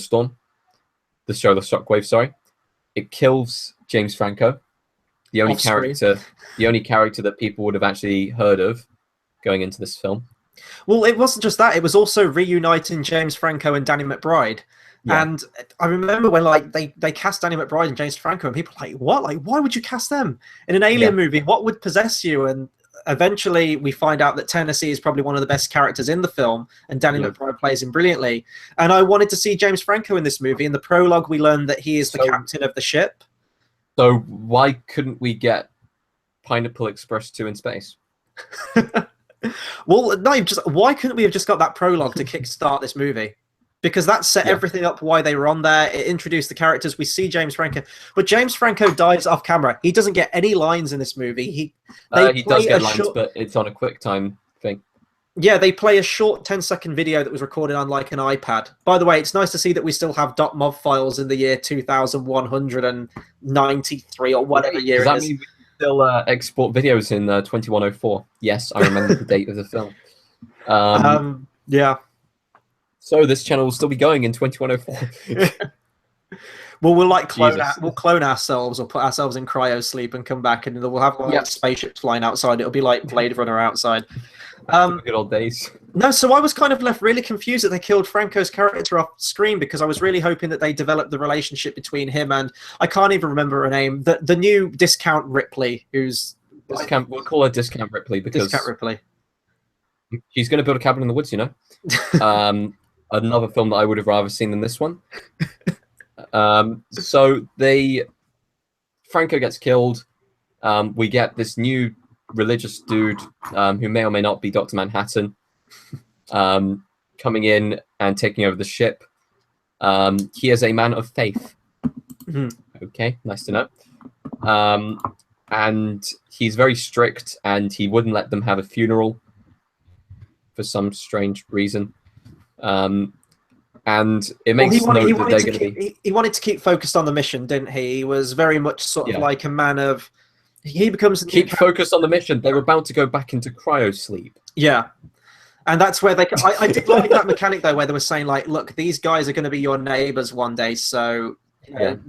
shockwave, sorry. It kills James Franco, the only character that people would have actually heard of going into this film. Well, it wasn't just that; it was also reuniting James Franco and Danny McBride. Yeah. And I remember when they cast Danny McBride and James Franco, and people were like, "What? Like, why would you cast them in an Alien movie? What would possess you?" And eventually, we find out that Tennessee is probably one of the best characters in the film, and Danny McBride plays him brilliantly. And I wanted to see James Franco in this movie. In the prologue, we learned that he is the captain of the ship. So why couldn't we get Pineapple Express 2 in space? Well, no, why couldn't we have just got that prologue to kickstart this movie? Because that set everything up why they were on there. It introduced the characters. We see James Franco. But James Franco dies off camera. He doesn't get any lines in this movie. He does get lines, but it's on a quick time thing. Yeah, they play a short 10-second video that was recorded on like an iPad. By the way, it's nice to see that we still have .mov files in the year 2193 or whatever year it is. Does that mean we can still export videos in 2104? Yes, I remember the date of the film. Yeah. So this channel will still be going in 2104. Well, we'll clone ourselves or put ourselves in cryo sleep and come back, and we'll have spaceships flying outside. It'll be like Blade Runner outside. Good old days. No, so I was kind of left really confused that they killed Franco's character off screen, because I was really hoping that they developed the relationship between him and, I can't even remember her name, the new Discount Ripley, who's... We'll call her Discount Ripley because... Discount Ripley. She's going to build a cabin in the woods, you know? Another film that I would have rather seen than this one. So Franco gets killed. We get this new religious dude who may or may not be Dr. Manhattan coming in and taking over the ship. He is a man of faith. Okay, nice to know. And he's very strict, and he wouldn't let them have a funeral for some strange reason. And it makes that they're going to be... He wanted to keep focused on the mission, didn't he? He was very much sort of like a man of... He becomes... Keep focused on the mission. They're about to go back into cryo sleep. Yeah. And that's where they... I did like that mechanic, though, where they were saying, like, look, these guys are going to be your neighbors one day, so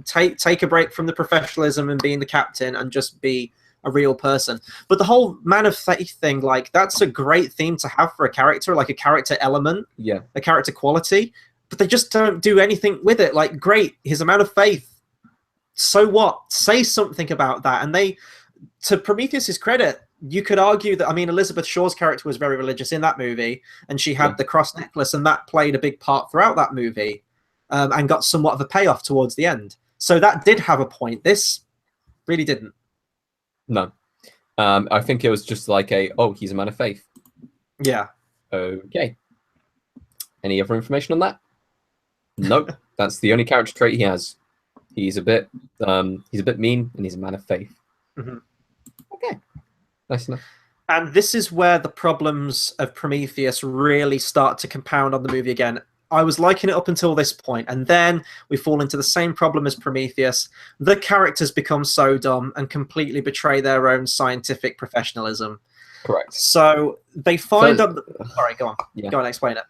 take a break from the professionalism and being the captain and just be a real person. But the whole man of faith thing, like, that's a great theme to have for a character, like a character element, a character quality. But they just don't do anything with it. Like, great, he's a man of faith. So what? Say something about that. And they, to Prometheus's credit, you could argue that, I mean, Elizabeth Shaw's character was very religious in that movie, and she had the cross necklace, and that played a big part throughout that movie, and got somewhat of a payoff towards the end. So that did have a point. This really didn't. No. I think it was just like he's a man of faith. Yeah. Okay. Any other information on that? Nope. That's the only character trait he has. He's a bit mean, and he's a man of faith. Okay. Nice enough. And this is where the problems of Prometheus really start to compound on the movie again. I was liking it up until this point, and then we fall into the same problem as Prometheus. The characters become so dumb and completely betray their own scientific professionalism. Correct. So they find Sorry, go on. Go on, explain it.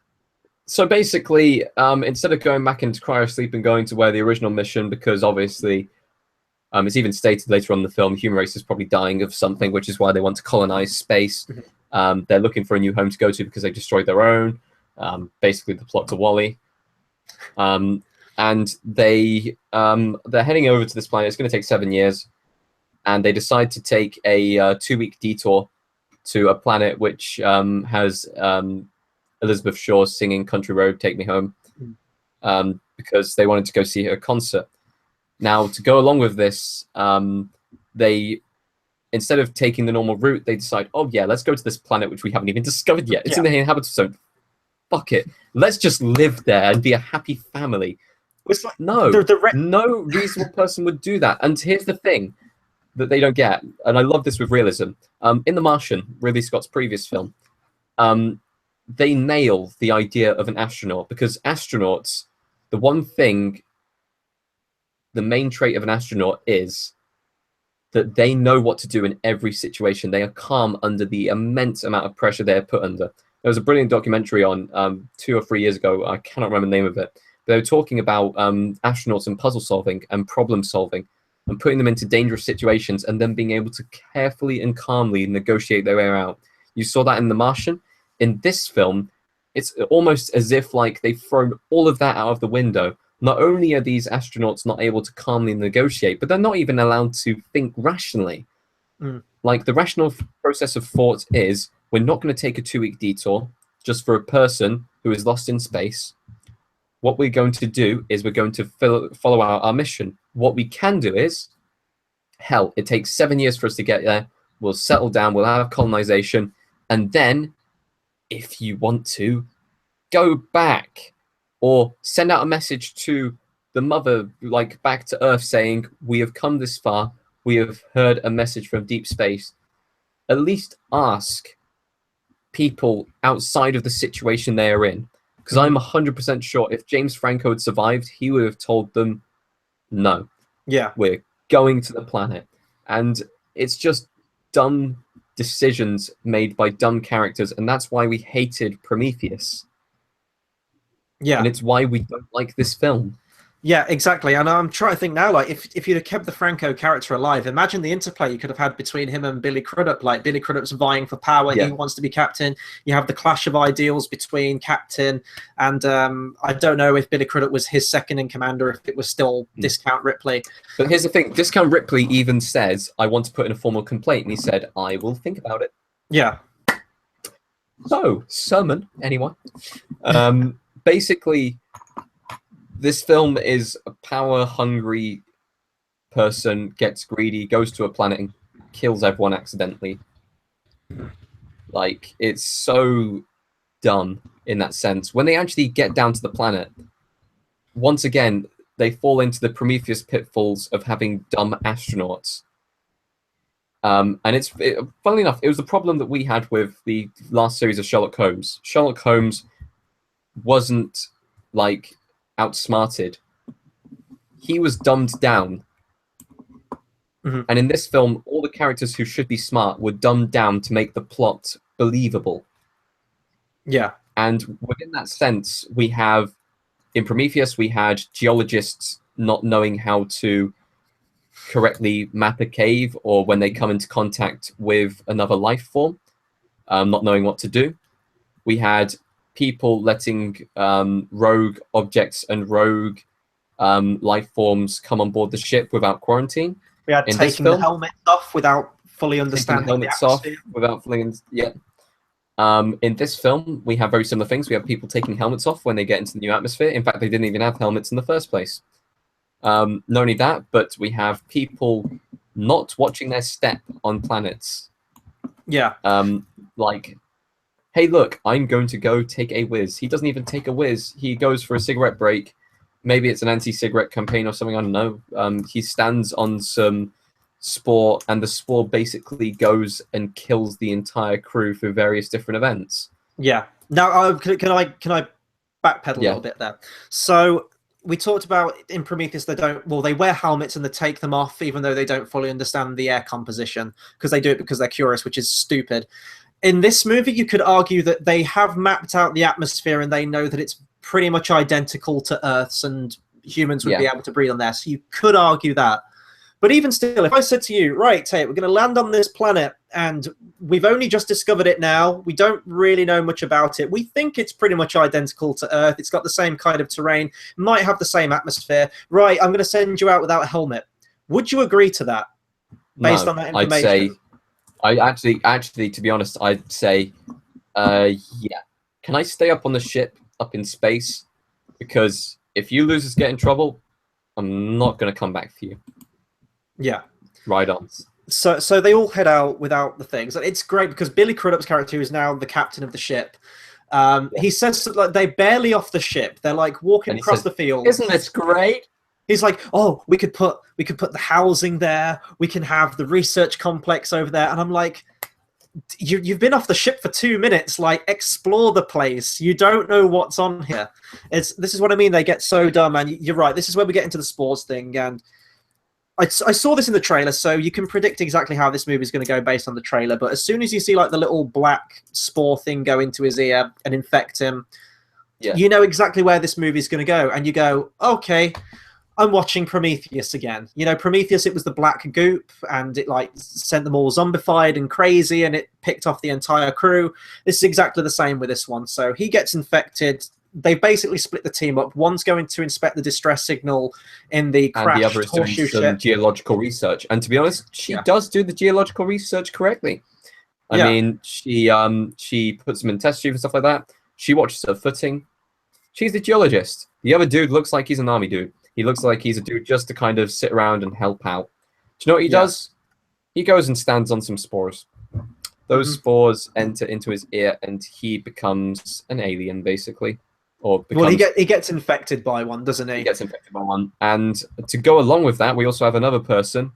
So basically, instead of going back into cryosleep and going to where the original mission, because obviously, it's even stated later on in the film, the human race is probably dying of something, which is why they want to colonize space. They're looking for a new home to go to because they destroyed their own. Basically, the plot to Wall-E. And they're heading over to this planet. It's going to take 7 years. And they decide to take a 2-week detour to a planet which has... Elizabeth Shaw singing Country Road, Take Me Home, because they wanted to go see her concert. Now, to go along with this, they instead of taking the normal route, they decide, oh yeah, let's go to this planet which we haven't even discovered yet. It's in the inhabitable zone. Fuck it. Let's just live there and be a happy family. It's like no reasonable person would do that. And here's the thing that they don't get, and I love this with realism. In The Martian, Ridley Scott's previous film, they nail the idea of an astronaut, because astronauts, the one thing, the main trait of an astronaut is that they know what to do in every situation. They are calm under the immense amount of pressure they are put under. There was a brilliant documentary on 2 or 3 years ago. I cannot remember the name of it. They were talking about astronauts and puzzle solving and problem solving and putting them into dangerous situations and then being able to carefully and calmly negotiate their way out. You saw that in The Martian. In this film, it's almost as if like they've thrown all of that out of the window. Not only are these astronauts not able to calmly negotiate, but they're not even allowed to think rationally. Like, the rational process of thought is, we're not going to take a 2-week detour just for a person who is lost in space. What we're going to do is we're going to follow our mission. What we can do is, hell, it takes 7 years for us to get there. We'll settle down, we'll have colonization, and then, if you want to, go back or send out a message to the mother, like back to Earth, saying, we have come this far, we have heard a message from deep space. At least ask people outside of the situation they are in. Because I'm 100% sure if James Franco had survived, he would have told them, no. Yeah. We're going to the planet. And it's just dumb decisions made by dumb characters. And that's why we hated Prometheus. Yeah. And it's why we don't like this film. Yeah, exactly. And I'm trying to think now, like, if you'd have kept the Franco character alive, imagine the interplay you could have had between him and Billy Crudup. Like, Billy Crudup's vying for power. Yeah. He wants to be captain. You have the clash of ideals between captain and I don't know if Billy Crudup was his second in command or if it was still Discount Ripley. But here's the thing. Discount Ripley even says, I want to put in a formal complaint. And he said, I will think about it. Yeah. So, sermon, anyone? Basically, this film is a power-hungry person, gets greedy, goes to a planet and kills everyone accidentally. Like, it's so dumb in that sense. When they actually get down to the planet, once again, they fall into the Prometheus pitfalls of having dumb astronauts. And funnily enough, it was the problem that we had with the last series of Sherlock Holmes. Sherlock Holmes wasn't, like, outsmarted. He was dumbed down. And in this film, all the characters who should be smart were dumbed down to make the plot believable. Yeah. And within that sense, we have, in Prometheus, we had geologists not knowing how to correctly map a cave, or when they come into contact with another life form, not knowing what to do. We had people letting rogue objects and rogue life forms come on board the ship without quarantine. We had taking the helmets off without fully understanding the atmosphere. In this film, we have very similar things. We have people taking helmets off when they get into the new atmosphere. In fact, they didn't even have helmets in the first place. Not only that, but we have people not watching their step on planets. Yeah. Like, hey, look, I'm going to go take a whiz. He doesn't even take a whiz. He goes for a cigarette break. Maybe it's an anti-cigarette campaign or something, I don't know. He stands on some spore, and the spore basically goes and kills the entire crew through various different events. Yeah. Now, can I backpedal a little bit there? So we talked about in Prometheus, they wear helmets and they take them off even though they don't fully understand the air composition, because they do it because they're curious, which is stupid. In this movie, you could argue that they have mapped out the atmosphere and they know that it's pretty much identical to Earth's and humans would be able to breathe on there. So you could argue that. But even still, if I said to you, right, Tayte, we're going to land on this planet and we've only just discovered it now. We don't really know much about it. We think it's pretty much identical to Earth. It's got the same kind of terrain, might have the same atmosphere. Right, I'm going to send you out without a helmet. Would you agree to that based on that information? I'd say, actually, to be honest, I'd say, yeah. Can I stay up on the ship, up in space? Because if you losers get in trouble, I'm not going to come back for you. Yeah. Right on. So they all head out without the things. It's great because Billy Crudup's character, who is now the captain of the ship, he says like they're barely off the ship. They're like walking across the field. Isn't this great? He's like, oh, we could put the housing there. We can have the research complex over there. And I'm like, you've been off the ship for 2 minutes. Like, explore the place. You don't know what's on here. This is what I mean. They get so dumb. And you're right. This is where we get into the spores thing. And I saw this in the trailer, so you can predict exactly how this movie is going to go based on the trailer. But as soon as you see like the little black spore thing go into his ear and infect him, you know exactly where this movie is going to go. And you go, okay, I'm watching Prometheus again. You know, Prometheus, it was the black goop, and it like sent them all zombified and crazy, and it picked off the entire crew. This is exactly the same with this one. So he gets infected. They basically split the team up. One's going to inspect the distress signal in the crashed and the other is doing some geological research. And to be honest, she does do the geological research correctly. I mean, she puts them in test tubes and stuff like that. She watches her footing. She's the geologist. The other dude looks like he's an army dude. He looks like he's a dude just to kind of sit around and help out. Do you know what he does? He goes and stands on some spores. Those spores enter into his ear, and he becomes an alien, basically. Or becomes, well, he gets infected by one, doesn't he? He gets infected by one. And to go along with that, we also have another person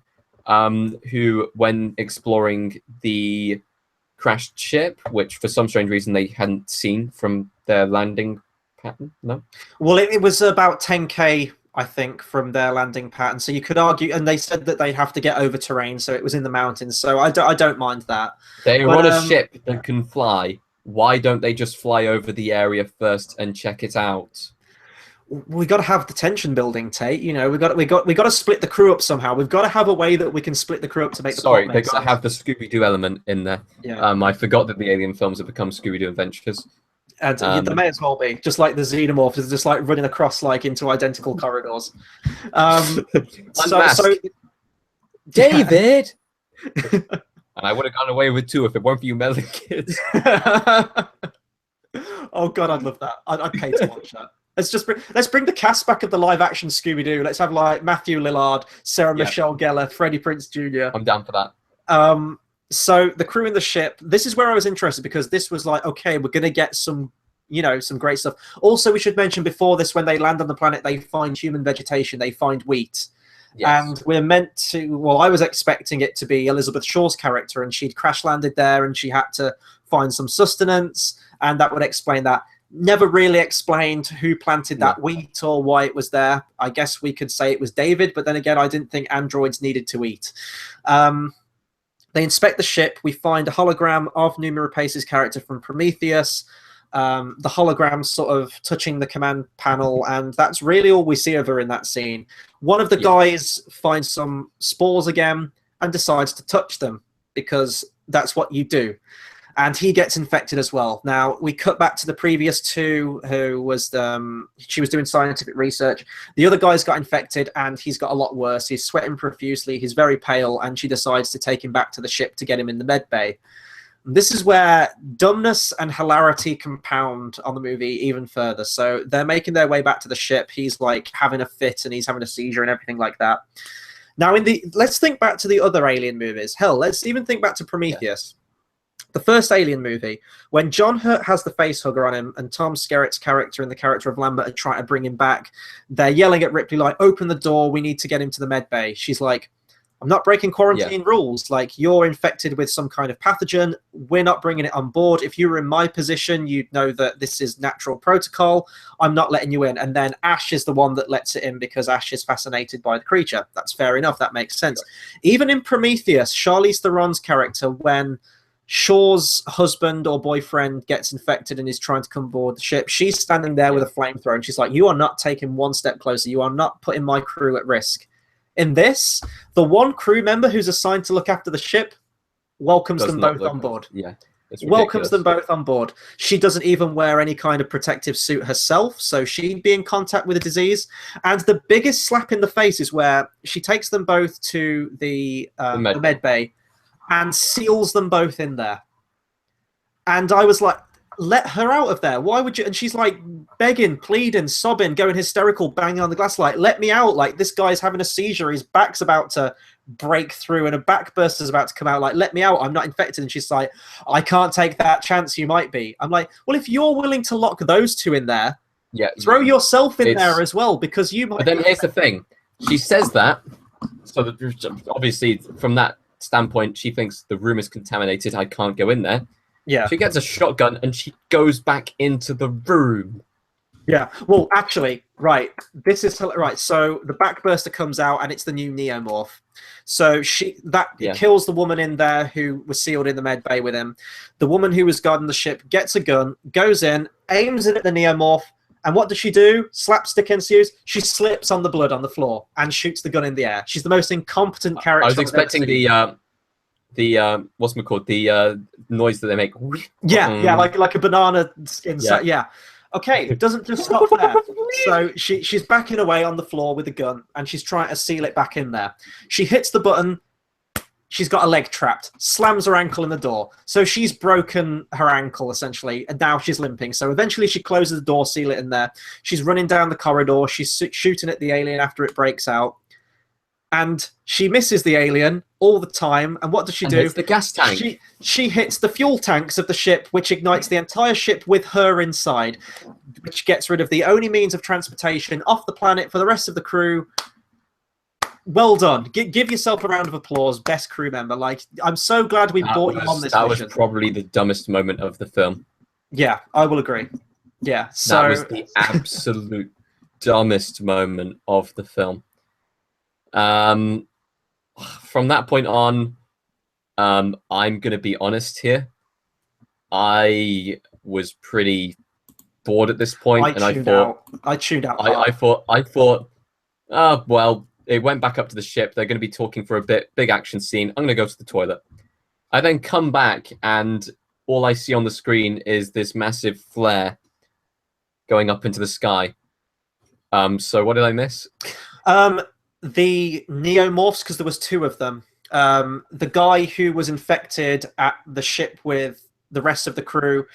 who, when exploring the crashed ship, which for some strange reason they hadn't seen from their landing pattern, no? Well, it was about 10K, I think, from their landing pattern. So you could argue, and they said that they'd have to get over terrain, so it was in the mountains. So I don't mind that. They're on a ship that can fly. Why don't they just fly over the area first and check it out? We got to have the tension building, Tate. You know, we got to split the crew up somehow. We've got to have a way that we can split the crew up to make the plot they got to have the Scooby-Doo element in there. Yeah. I forgot that the Alien films have become Scooby-Doo adventures. And they may as well be, just like the xenomorphs, is just like running across like into identical corridors. So David. And I would have gone away with 2 if it weren't for you meddling kids. Oh god, I'd love that. I'd pay to watch that. Let's bring the cast back of the live action Scooby Doo. Let's have like Matthew Lillard, Sarah Michelle Gellar, Freddie Prinze Jr. I'm down for that. So the crew in the ship. This is where I was interested because this was like, okay, we're gonna get some, you know, some great stuff. Also, we should mention before this, when they land on the planet, they find human vegetation. They find wheat. Yes. And we're meant to, well, I was expecting it to be Elizabeth Shaw's character, and she'd crash landed there and she had to find some sustenance, and that would explain that. Never really explained who planted that wheat or why it was there. I guess we could say it was David, but then again, I didn't think androids needed to eat. They inspect the ship. We find a hologram of Numa Rapace's character from Prometheus. The hologram sort of touching the command panel, and that's really all we see of her in that scene. One of the guys finds some spores again and decides to touch them because that's what you do. And he gets infected as well. Now, we cut back to the previous 2, who was she was doing scientific research. The other guy's got infected, and he's got a lot worse. He's sweating profusely. He's very pale, and she decides to take him back to the ship to get him in the med bay. This is where dumbness and hilarity compound on the movie even further. So they're making their way back to the ship. He's like having a fit and he's having a seizure and everything like that. Now, let's think back to the other Alien movies. Hell, let's even think back to Prometheus. The first Alien movie, when John Hurt has the face hugger on him and Tom Skerritt's character and the character of Lambert are trying to bring him back, they're yelling at Ripley like, open the door, we need to get him to the med bay. She's like, I'm not breaking quarantine rules. Like, you're infected with some kind of pathogen. We're not bringing it on board. If you were in my position, you'd know that this is natural protocol. I'm not letting you in. And then Ash is the one that lets it in because Ash is fascinated by the creature. That's fair enough. That makes sense. Even in Prometheus, Charlize Theron's character, when Shaw's husband or boyfriend gets infected and is trying to come aboard the ship, she's standing there with a flamethrower. And she's like, you are not taking one step closer. You are not putting my crew at risk. In this, the one crew member who's assigned to look after the ship welcomes them both on board. Welcomes them both on board. She doesn't even wear any kind of protective suit herself, so she'd be in contact with a disease. And the biggest slap in the face is where she takes them both to the med bay and seals them both in there. And I was like, let her out of there. Why would you? And she's like begging, pleading, sobbing, going hysterical, banging on the glass, like, let me out. Like, this guy's having a seizure. His back's about to break through and a backburst is about to come out. Like, let me out. I'm not infected. And she's like, I can't take that chance. You might be. I'm like, well, if you're willing to lock those two in there, throw yourself in there as well, because you might. But then here's the thing. She says that. So obviously, from that standpoint, she thinks the room is contaminated. I can't go in there. Yeah. She gets a shotgun and she goes back into the room. Yeah. Well, actually, right. This is right. So the backburster comes out and it's the new Neomorph. So kills the woman in there who was sealed in the med bay with him. The woman who was guarding the ship gets a gun, goes in, aims it at the Neomorph, and what does she do? Slapstick ensues. She slips on the blood on the floor and shoots the gun in the air. She's the most incompetent character. I was expecting the what's it called? The noise that they make. Yeah, like a banana inside. Yeah. Okay, it doesn't just stop there. So she's backing away on the floor with the gun, and she's trying to seal it back in there. She hits the button. She's got a leg trapped. Slams her ankle in the door. So she's broken her ankle, essentially, and now she's limping. So eventually she closes the door, seal it in there. She's running down the corridor. She's shooting at the alien after it breaks out. And she misses the alien all the time. And what does she do? Hits the gas tank. She hits the fuel tanks of the ship, which ignites the entire ship with her inside, which gets rid of the only means of transportation off the planet for the rest of the crew. Well done. Give yourself a round of applause, best crew member. Like, I'm so glad we brought you on this mission. That was probably the dumbest moment of the film. Yeah, I will agree. Yeah, so that was the absolute dumbest moment of the film. From that point on, I'm going to be honest here. I was pretty bored at this point, and I tuned out. I thought, well, it went back up to the ship. They're going to be talking for a bit. Big action scene. I'm going to go to the toilet. I then come back, and all I see on the screen is this massive flare going up into the sky. So what did I miss? The Neomorphs, because there was two of them. The guy who was infected at the ship with the rest of the crew,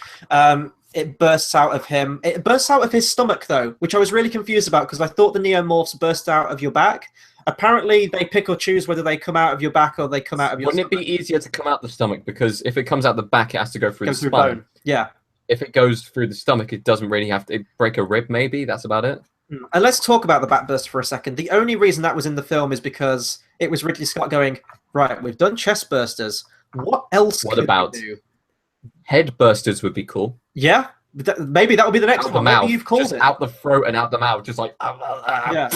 it bursts out of him. It bursts out of his stomach, though, which I was really confused about, because I thought the Neomorphs burst out of your back. Apparently, they pick or choose whether they come out of your back or they come out of your stomach. Wouldn't it be easier to come out the stomach? Because if it comes out the back, it has to go through the spine. Bone. Yeah. If it goes through the stomach, it doesn't really have to break a rib, maybe. That's about it. And let's talk about the backburst for a second. The only reason that was in the film is because it was Ridley Scott going, right, we've done chest bursters. What else could we do? Head bursters would be cool. Yeah. Maybe that would be the next one. Mouth, maybe you've called just it. Out the throat and out the mouth, just like... Yeah.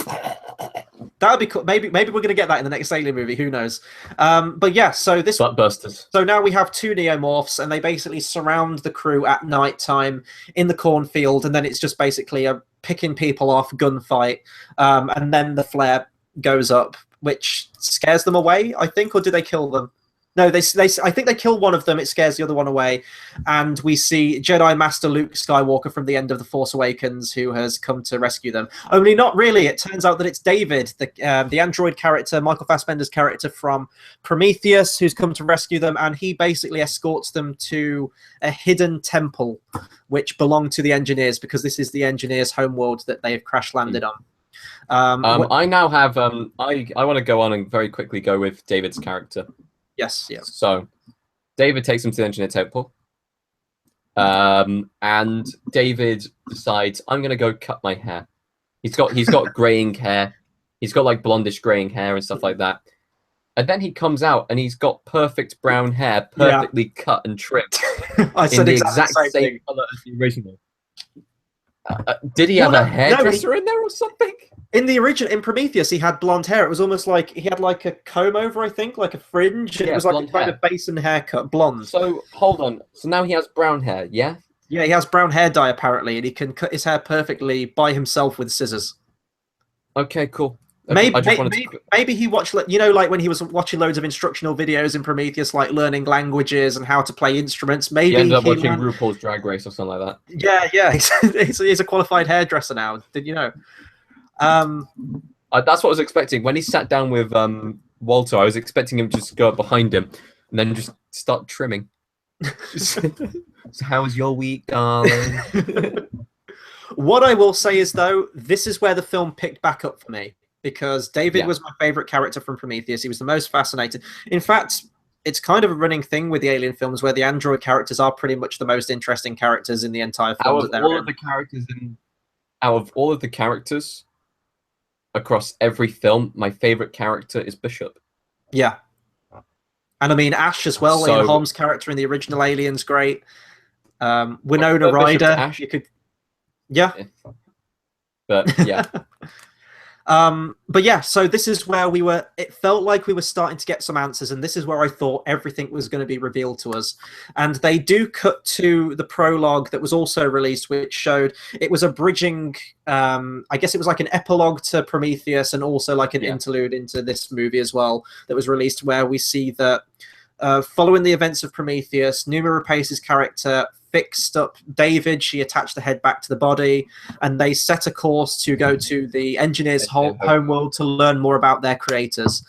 That would be cool. Maybe we're going to get that in the next Alien movie. Who knows? But yeah, so this... Butt bursters. So now we have two Neomorphs, and they basically surround the crew at night time in the cornfield, and then it's just basically a picking people off gunfight, and then the flare goes up, which scares them away, I think, or do they kill them? No, I think they kill one of them. It scares the other one away, and we see Jedi Master Luke Skywalker from the end of The Force Awakens, who has come to rescue them. Only not really. It turns out that it's David, the android character, Michael Fassbender's character from Prometheus, who's come to rescue them, and he basically escorts them to a hidden temple, which belonged to the engineers, because this is the engineers' homeworld that they have crash landed on. I now have. I want to go on and very quickly go with David's character. Yes, yeah. So, David takes him to the engineer temple, and David decides, I'm going to go cut my hair. He's got graying hair. He's got like blondish graying hair and stuff like that. And then he comes out and he's got perfect brown hair, perfectly cut and trimmed. I said the exact same color as the original. Did he have a hairdresser in there or something? In the original, in Prometheus, he had blonde hair. It was almost like he had like a comb over, I think, like a fringe. And it was like a kind of basin haircut, blonde. So hold on. So now he has brown hair, yeah? Yeah, he has brown hair dye apparently, and he can cut his hair perfectly by himself with scissors. Okay, cool. Maybe he watched, you know, like when he was watching loads of instructional videos in Prometheus, like learning languages and how to play instruments. Maybe he ended up watching RuPaul's Drag Race or something like that. Yeah. He's a qualified hairdresser now. Did you know? That's what I was expecting. When he sat down with Walter, I was expecting him to just go up behind him and then just start trimming. So how was your week, darling? What I will say is, though, this is where the film picked back up for me, because David was my favorite character from Prometheus. He was the most fascinating. In fact, it's kind of a running thing with the Alien films where the android characters are pretty much the most interesting characters in the entire film. Out of all of the characters across every film, my favorite character is Bishop. Yeah. And I mean, Ash as well. Ian Holm's character in the original Alien's great. Winona Ryder. Ash? You could... Yeah. But yeah. But yeah, so this is where it felt like we were starting to get some answers, and this is where I thought everything was going to be revealed to us. And they do cut to the prologue that was also released, which showed it was a bridging, I guess it was like an epilogue to Prometheus and also like an interlude into this movie as well that was released, where we see that following the events of Prometheus, Numa Rapace's character fixed up David. She attached the head back to the body, and they set a course to go to the engineer's homeworld to learn more about their creators.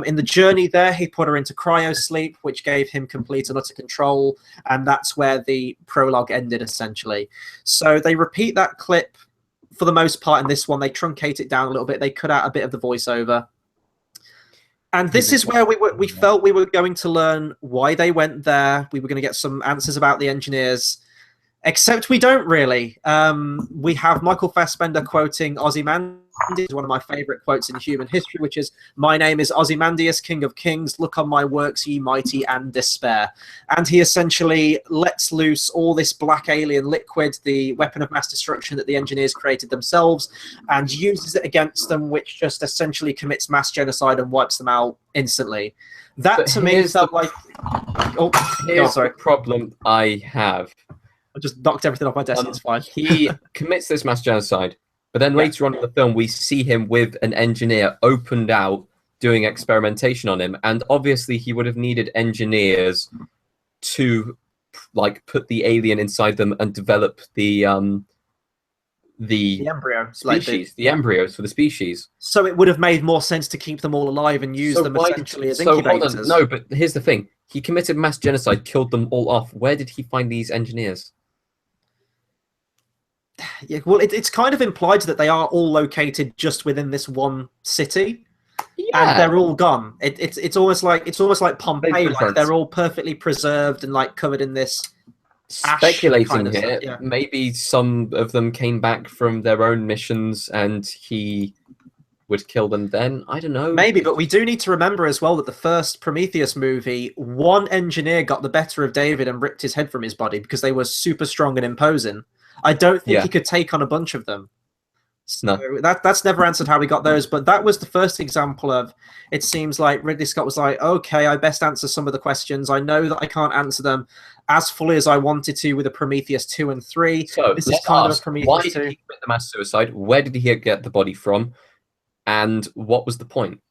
In the journey there, he put her into cryosleep, which gave him complete and utter control, and that's where the prologue ended, essentially. So they repeat that clip for the most part in this one. They truncate it down a little bit. They cut out a bit of the voiceover. And this is where we felt we were going to learn why they went there. We were going to get some answers about the engineers, except we don't really. We have Michael Fassbender quoting Ozymandias, one of my favorite quotes in human history, which is, "My name is Ozymandias, King of Kings. Look on my works, ye mighty, and despair." And he essentially lets loose all this black alien liquid, the weapon of mass destruction that the engineers created themselves, and uses it against them, which just essentially commits mass genocide and wipes them out instantly. That to me felt like... Oh, here's the problem I have. I just knocked everything off my desk. It's fine. He commits this mass genocide, but then later on in the film, we see him with an engineer opened out doing experimentation on him, and obviously he would have needed engineers to like put the alien inside them and develop the embryo species, the embryos for the species. So it would have made more sense to keep them all alive and use them essentially as incubators. Hold on. No, but here's the thing: he committed mass genocide, killed them all off. Where did he find these engineers? Yeah, well, it's kind of implied that they are all located just within this one city, and they're all gone. It's almost like Pompeii. Like they're all perfectly preserved and like covered in this. Speculating kind of here, maybe some of them came back from their own missions, and he would kill them then. I don't know. Maybe, but we do need to remember as well that the first Prometheus movie, one engineer got the better of David and ripped his head from his body because they were super strong and imposing. I don't think he could take on a bunch of them. So that's never answered how we got those, but that was the first example of, it seems like Ridley Scott was like, okay, I best answer some of the questions. I know that I can't answer them as fully as I wanted to with a Prometheus 2 and 3. So this is kind of a Prometheus 2. Why did he commit the mass suicide? Where did he get the body from? And what was the point?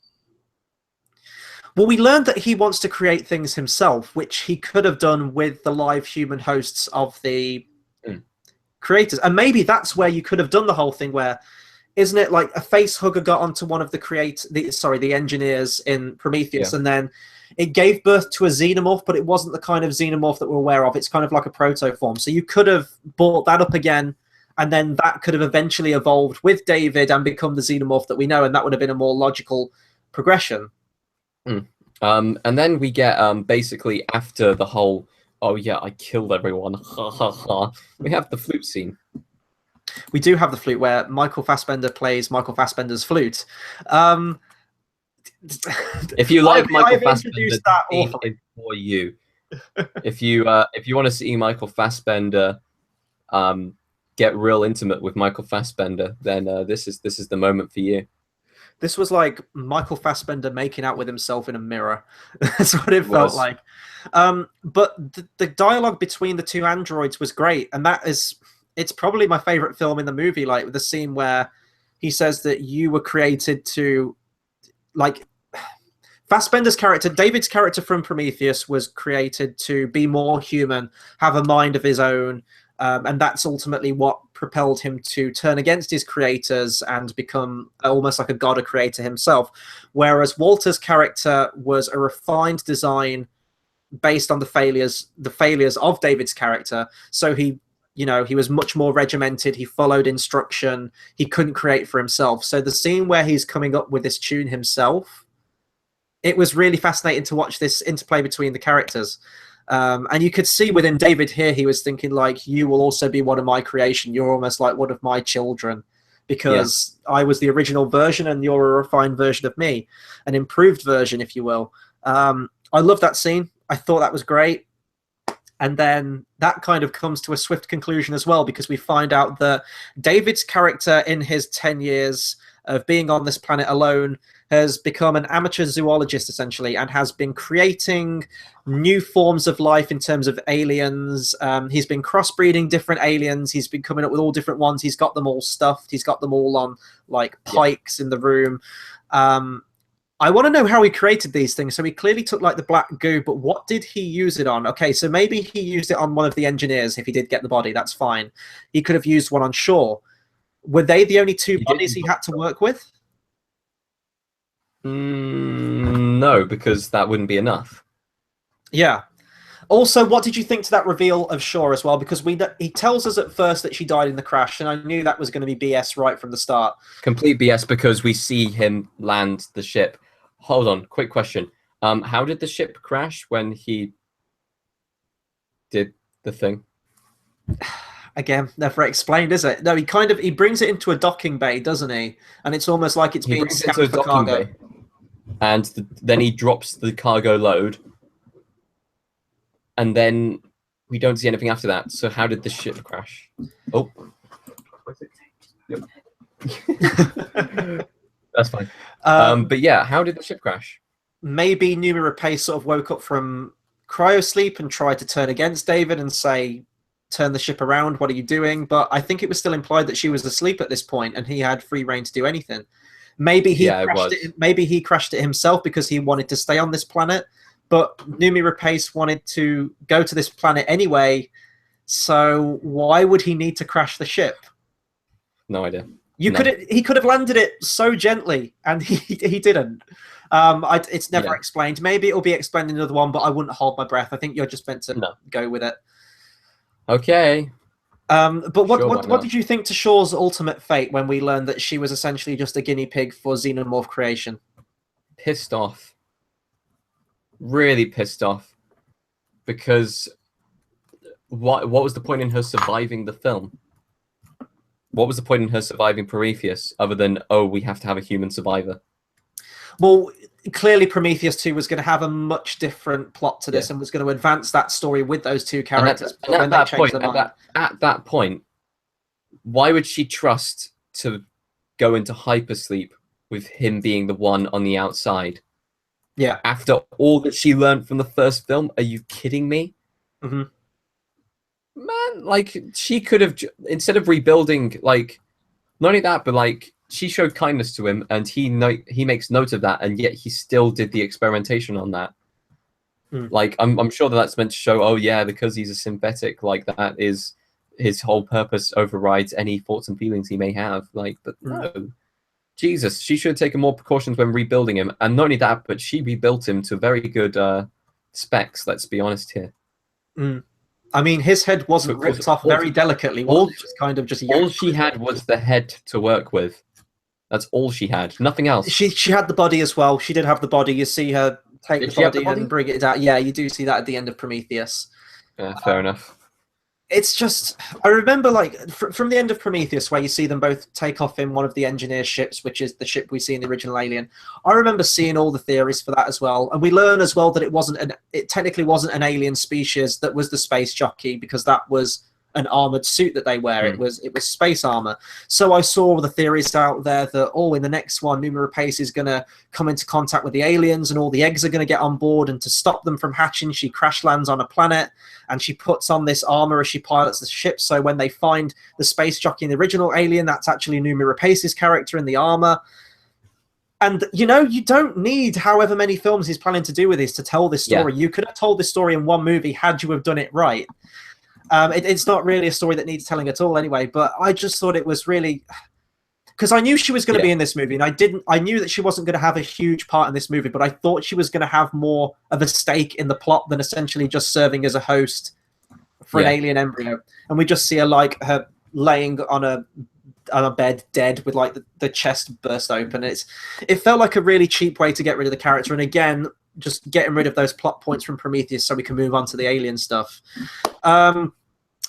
Well, we learned that he wants to create things himself, which he could have done with the live human hosts of the creators. And maybe that's where you could have done the whole thing where, isn't it like a face hugger got onto one of the engineers in Prometheus, and then it gave birth to a xenomorph, but it wasn't the kind of xenomorph that we're aware of. It's kind of like a protoform. So you could have brought that up again, and then that could have eventually evolved with David and become the xenomorph that we know, and that would have been a more logical progression. And then we get basically after the whole, oh yeah, I killed everyone, ha ha ha, we have the flute scene. We do have the flute where Michael Fassbender plays Michael Fassbender's flute. If you like Michael Fassbender, for you. If you want to see Michael Fassbender get real intimate with Michael Fassbender, then this is the moment for you. This was like Michael Fassbender making out with himself in a mirror. That's what it felt like. But the dialogue between the two androids was great, and it's probably my favorite film in the movie. Like the scene where he says that you were created to, like, Fassbender's character, David's character from Prometheus, was created to be more human, have a mind of his own, and that's ultimately what propelled him to turn against his creators and become almost like a god, a creator himself. Whereas Walter's character was a refined design based on the failures of David's character. So he was much more regimented. He followed instruction. He couldn't create for himself. So the scene where he's coming up with this tune himself, it was really fascinating to watch this interplay between the characters. And you could see within David here, he was thinking like, you will also be one of my creation. You're almost like one of my children, because I was the original version and you're a refined version of me, an improved version, if you will. I love that scene. I thought that was great. And then that kind of comes to a swift conclusion as well, because we find out that David's character in his 10 years of being on this planet alone has become an amateur zoologist, essentially, and has been creating new forms of life in terms of aliens. He's been crossbreeding different aliens. He's been coming up with all different ones. He's got them all stuffed. He's got them all on like pikes in the room. I want to know how he created these things. So he clearly took like the black goo, but what did he use it on? Okay, so maybe he used it on one of the engineers. If he did get the body, that's fine. He could have used one on Shaw. Were they the only two bodies he had to work with? No, because that wouldn't be enough. Yeah. Also, what did you think to that reveal of Shaw as well? Because he tells us at first that she died in the crash, and I knew that was going to be BS right from the start. Complete BS, because we see him land the ship. Hold on, quick question. How did the ship crash when he did the thing? Again, never explained, is it? No, he brings it into a docking bay, doesn't he? And it's almost like it's being scanned for cargo. Bay. And then he drops the cargo load. And then we don't see anything after that. So how did the ship crash? Oh. Yep. That's fine. But yeah, how did the ship crash? Maybe Numi Rapace sort of woke up from cryosleep and tried to turn against David and say, turn the ship around, what are you doing? But I think it was still implied that she was asleep at this point and he had free reign to do anything. Maybe he crashed it himself because he wanted to stay on this planet, but Numi Rapace wanted to go to this planet anyway, so why would he need to crash the ship? No idea. He could have landed it so gently, and he didn't. It's never explained. Maybe it'll be explained in another one, but I wouldn't hold my breath. I think you're just meant to go with it. Okay. But what did you think to Shaw's ultimate fate when we learned that she was essentially just a guinea pig for xenomorph creation? Pissed off. Really pissed off. Because what was the point in her surviving the film? What was the point in her surviving Prometheus other than, oh, we have to have a human survivor? Well, clearly Prometheus 2 was going to have a much different plot to this and was going to advance that story with those two characters. At that point, why would she trust to go into hypersleep with him being the one on the outside? Yeah. After all that she learned from the first film? Are you kidding me? Mm-hmm. Man, like, she could have, instead of rebuilding, like, not only that, but like, she showed kindness to him, and he makes note of that, and yet he still did the experimentation on that. Like, I'm sure that's meant to show, oh yeah, because he's a synthetic, like, that is his whole purpose overrides any thoughts and feelings he may have. Like, but no. Jesus, she should have taken more precautions when rebuilding him, and not only that, but she rebuilt him to very good specs, let's be honest here. I mean, his head wasn't ripped off very delicately. All she had was the head to work with. That's all she had. Nothing else. She had the body as well. She did have the body. You see her take the body and bring it out. Yeah, you do see that at the end of Prometheus. Yeah, fair enough. It's just, I remember, like, from the end of Prometheus, where you see them both take off in one of the engineer ships, which is the ship we see in the original Alien. I remember seeing all the theories for that as well, and we learn as well that it technically wasn't an alien species that was the space jockey, because that was an armored suit that they wear. It was space armor. So I saw all the theories out there that, oh, in the next one, Numi Rapace is going to come into contact with the aliens and all the eggs are going to get on board, and to stop them from hatching, she crash lands on a planet and she puts on this armor as she pilots the ship. So when they find the space jockey in the original Alien, that's actually Numi Rapace's character in the armor. And, you know, you don't need however many films he's planning to do with this to tell this story. You could have told this story in one movie had you have done it right. It's not really a story that needs telling at all anyway, but I just thought it was really... because I knew she was going to be in this movie, and I knew that she wasn't going to have a huge part in this movie, but I thought she was going to have more of a stake in the plot than essentially just serving as a host for an alien embryo. And we just see her like her laying on a bed dead with like the chest burst open. It felt like a really cheap way to get rid of the character, and again, just getting rid of those plot points from Prometheus so we can move on to the alien stuff.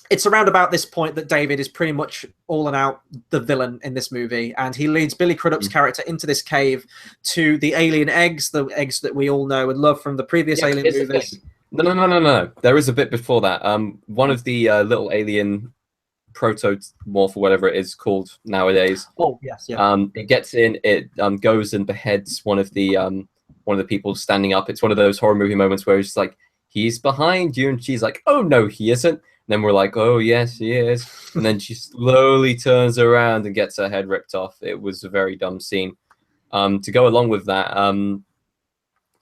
It's around about this point that David is pretty much all and out the villain in this movie, and he leads Billy Crudup's character into this cave to the alien eggs, the eggs that we all know and love from the previous alien movies. No. There is a bit before that. One of the little alien protomorph or whatever it is called nowadays. Oh yes, yeah. It gets in. It goes and beheads one of the people standing up. It's one of those horror movie moments where it's like, he's behind you, and she's like, oh no, he isn't. And then we're like, oh yes, he is. And then she slowly turns around and gets her head ripped off. It was a very dumb scene. To go along with that,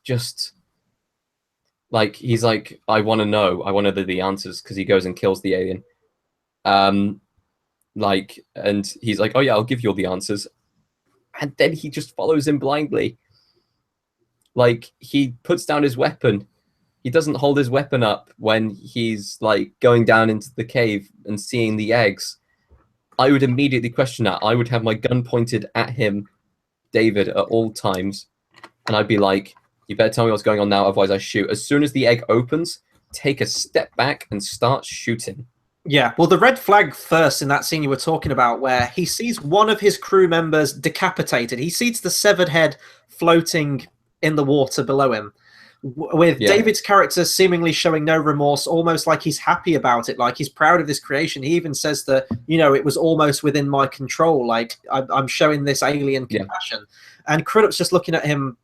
just like he's like, I want to know. I want to know the answers, because he goes and kills the alien. And he's like, oh yeah, I'll give you all the answers. And then he just follows him blindly. Like, he puts down his weapon. He doesn't hold his weapon up when he's like going down into the cave and seeing the eggs. I would immediately question that. I would have my gun pointed at him, David, at all times. And I'd be like, you better tell me what's going on now, otherwise I shoot. As soon as the egg opens, take a step back and start shooting. Yeah, well, the red flag first in that scene you were talking about, where he sees one of his crew members decapitated. He sees the severed head floating in the water below him, with David's character seemingly showing no remorse, almost like he's happy about it, like he's proud of this creation. He even says that, it was almost within my control, like I'm showing this alien compassion. And Crudup's just looking at him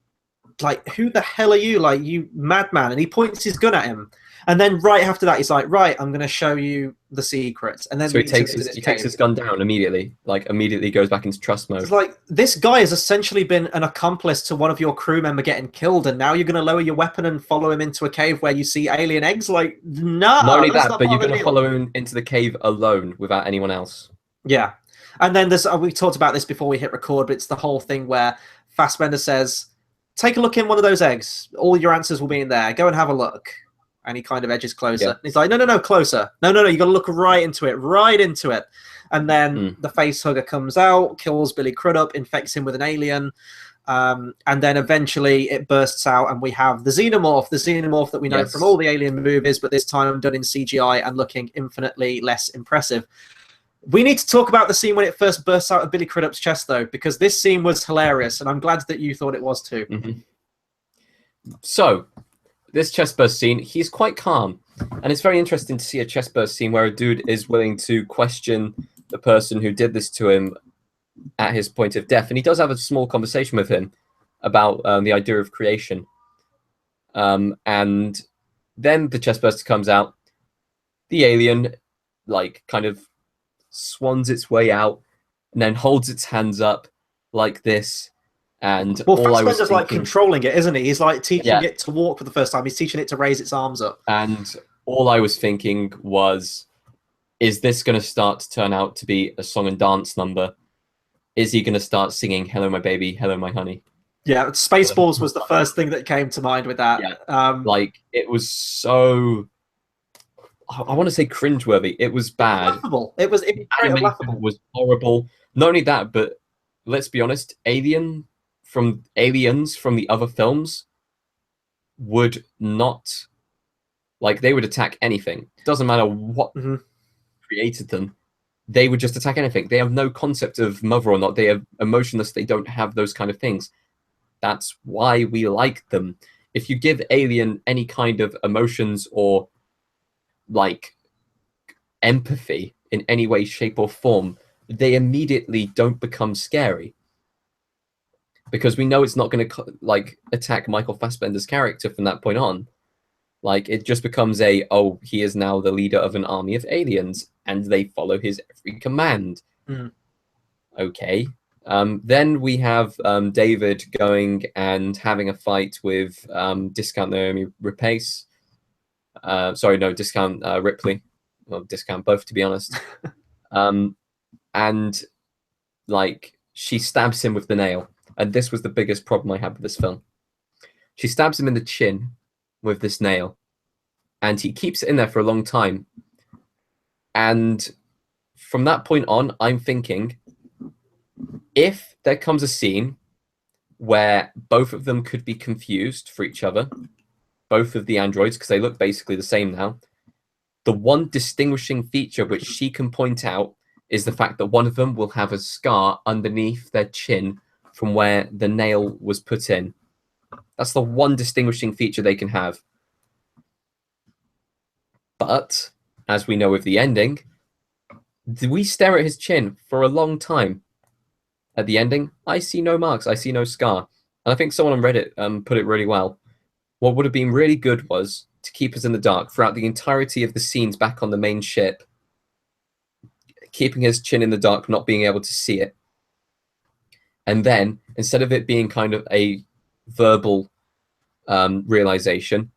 like, who the hell are you, like, you madman? And he points his gun at him. And then right after that, he's like, right, I'm going to show you the secrets. And then so he takes his gun down immediately, like immediately goes back into trust mode. It's like, this guy has essentially been an accomplice to one of your crew member getting killed, and now you're going to lower your weapon and follow him into a cave where you see alien eggs? Like, no. Not only that, but you're going to follow him into the cave alone without anyone else. Yeah. And then there's, we talked about this before we hit record, but it's the whole thing where Fassbender says, take a look in one of those eggs. All your answers will be in there. Go and have a look. And he kind of edges closer. Yeah. He's like, no, closer. No, you got to look right into it. And then the face hugger comes out, kills Billy Crudup, infects him with an alien. And then eventually it bursts out, and we have the xenomorph that we know from all the alien movies, but this time done in CGI and looking infinitely less impressive. We need to talk about the scene when it first bursts out of Billy Crudup's chest, though, because this scene was hilarious, and I'm glad that you thought it was too. Mm-hmm. So, this chestburst scene, he's quite calm. And it's very interesting to see a chestburst scene where a dude is willing to question the person who did this to him at his point of death. And he does have a small conversation with him about the idea of creation. And then the chestburster comes out. The alien, like, kind of swans its way out and then holds its hands up like this. And Fassbender's like controlling it, isn't he? He's like teaching it to walk for the first time. He's teaching it to raise its arms up. And all I was thinking was, is this going to start to turn out to be a song and dance number? Is he going to start singing "Hello, my baby, hello, my honey"? Yeah, Spaceballs was the first thing that came to mind with that. Yeah. Like, it was so, I want to say cringeworthy. It was bad. Laughable. It was laughable. It was horrible. Not only that, but let's be honest, aliens from the other films would not, like, they would attack anything. Doesn't matter what created them. They would just attack anything. They have no concept of mother or not. They are emotionless. They don't have those kind of things. That's why we like them. If you give Alien any kind of emotions or, like, empathy in any way, shape, or form, they immediately don't become scary. Because we know it's not going to, like, attack Michael Fassbender's character from that point on. Like, it just becomes oh, he is now the leader of an army of aliens, and they follow his every command. Okay. Then we have David going and having a fight with Discount Naomi Rapace. Discount Ripley. Well, Discount both, to be honest. And, like, she stabs him with the nail. And this was the biggest problem I had with this film. She stabs him in the chin with this nail, and he keeps it in there for a long time. And from that point on, I'm thinking, if there comes a scene where both of them could be confused for each other, both of the androids, because they look basically the same now, the one distinguishing feature which she can point out is the fact that one of them will have a scar underneath their chin from where the nail was put in. That's the one distinguishing feature they can have. But, as we know with the ending, we stare at his chin for a long time. At the ending, I see no marks, I see no scar. And I think someone on Reddit put it really well. What would have been really good was to keep us in the dark throughout the entirety of the scenes back on the main ship, keeping his chin in the dark, not being able to see it. And then, instead of it being kind of a verbal realization,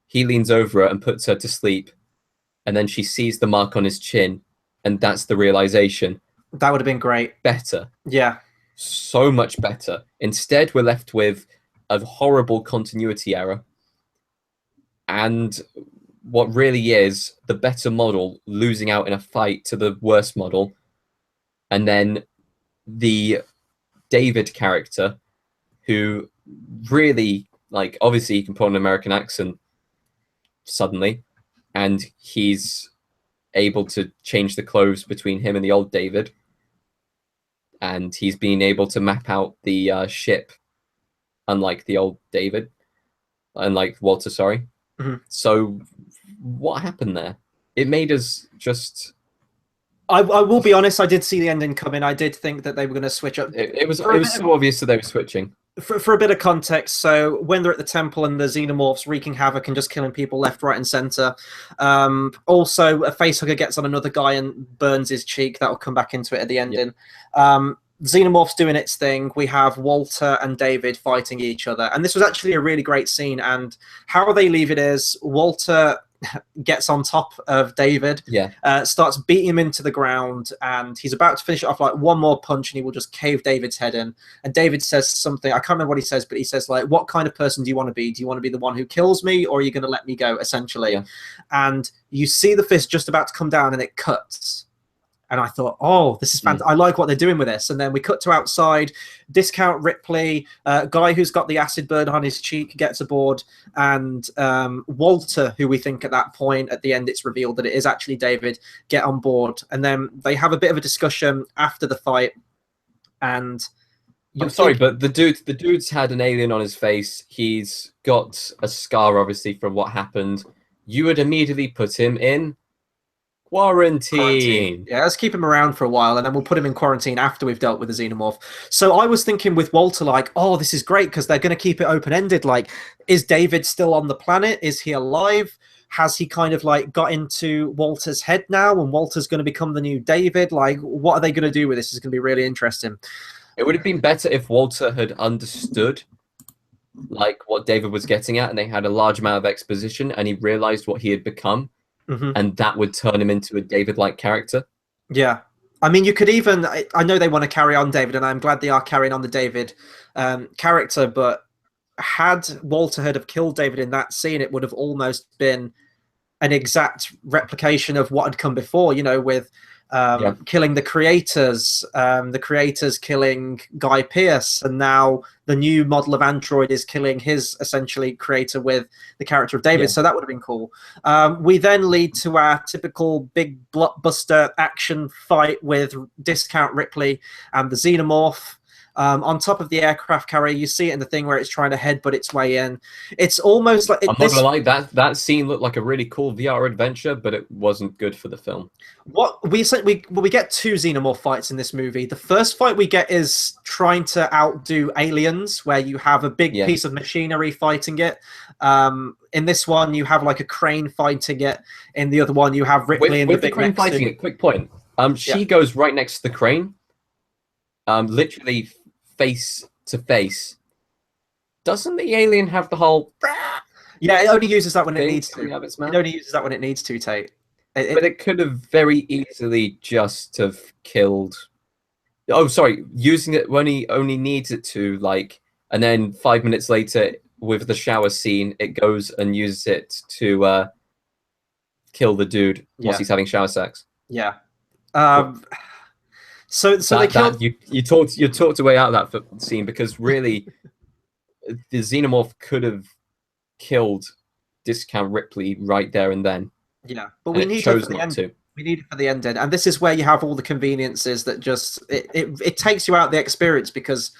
he leans over her and puts her to sleep. And then she sees the mark on his chin, and that's the realization. That would have been great. Better. Yeah. So much better. Instead, we're left with a horrible continuity error. And what really is the better model losing out in a fight to the worst model. And then the David character, who really, like, obviously he can put on an American accent suddenly, and he's able to change the clothes between him and the old David. And he's been able to map out the ship, unlike the old David, unlike Walter, sorry. Mm-hmm. So what happened there? It made us just... I will be honest, I did see the ending coming. I did think that they were going to switch up. It was so obvious that they were switching. For a bit of context, so when they're at the temple and the xenomorphs wreaking havoc and just killing people left, right, and center. Also, a facehugger gets on another guy and burns his cheek. That will come back into it at the ending. Yep. Xenomorphs doing its thing. We have Walter and David fighting each other. And this was actually a really great scene. And how they leave it is Walter gets on top of David, starts beating him into the ground, and he's about to finish it off like one more punch and he will just cave David's head in. And David says something, I can't remember what he says, but he says like, what kind of person do you want to be? Do you want to be the one who kills me, or are you going to let me go, essentially? And you see the fist just about to come down and it cuts. And I thought, oh, this is fantastic. I like what they're doing with this. And then we cut to outside. Discount Ripley, guy who's got the acid burn on his cheek, gets aboard. And Walter, who we think at that point, at the end, it's revealed that it is actually David, get on board. And then they have a bit of a discussion after the fight. And I'm sorry, but the dude's had an alien on his face. He's got a scar, obviously, from what happened. You would immediately put him in quarantine. Yeah, let's keep him around for a while, and then we'll put him in quarantine after we've dealt with the xenomorph. So I was thinking with Walter, like, oh, this is great because they're going to keep it open-ended. Like, is David still on the planet? Is he alive? Has he kind of like got into Walter's head now, and Walter's going to become the new David? Like, what are they going to do with this? It's going to be really interesting. It would have been better if Walter had understood like what David was getting at, and they had a large amount of exposition, and he realized what he had become. And that would turn him into a David-like character. Yeah. I mean, you could even... I know they want to carry on David, and I'm glad they are carrying on the David character, but had Walter had have killed David in that scene, it would have almost been an exact replication of what had come before, you know, with killing the creators killing Guy Pearce, and now the new model of android is killing his essentially creator with the character of David. So that would have been cool. We then lead to our typical big blockbuster action fight with Discount Ripley and the xenomorph. On top of the aircraft carrier, you see it in the thing where it's trying to headbutt its way in. It's almost like... I'm not gonna lie, that scene looked like a really cool VR adventure, but it wasn't good for the film. What we get two xenomorph fights in this movie. The first fight we get is trying to outdo aliens, where you have a big piece of machinery fighting it. In this one, you have like a crane fighting it. In the other one, you have Ripley and the big crane fighting it. Quick point. She goes right next to the crane. Literally face to face. Doesn't the alien have the whole... Yeah, it only uses that when it needs to. It only uses that when it needs to, Tate. But it could have very easily just have killed Oh, sorry, using it when he only needs it to, like, and then 5 minutes later, with the shower scene, it goes and uses it to kill the dude whilst he's having shower sex. Yeah. So they killed. You talked away out of that scene, because really, the xenomorph could have killed Discount Ripley right there and then. Yeah, but we need it for the end. We need it for the ending, and this is where you have all the conveniences that just it takes you out of the experience, because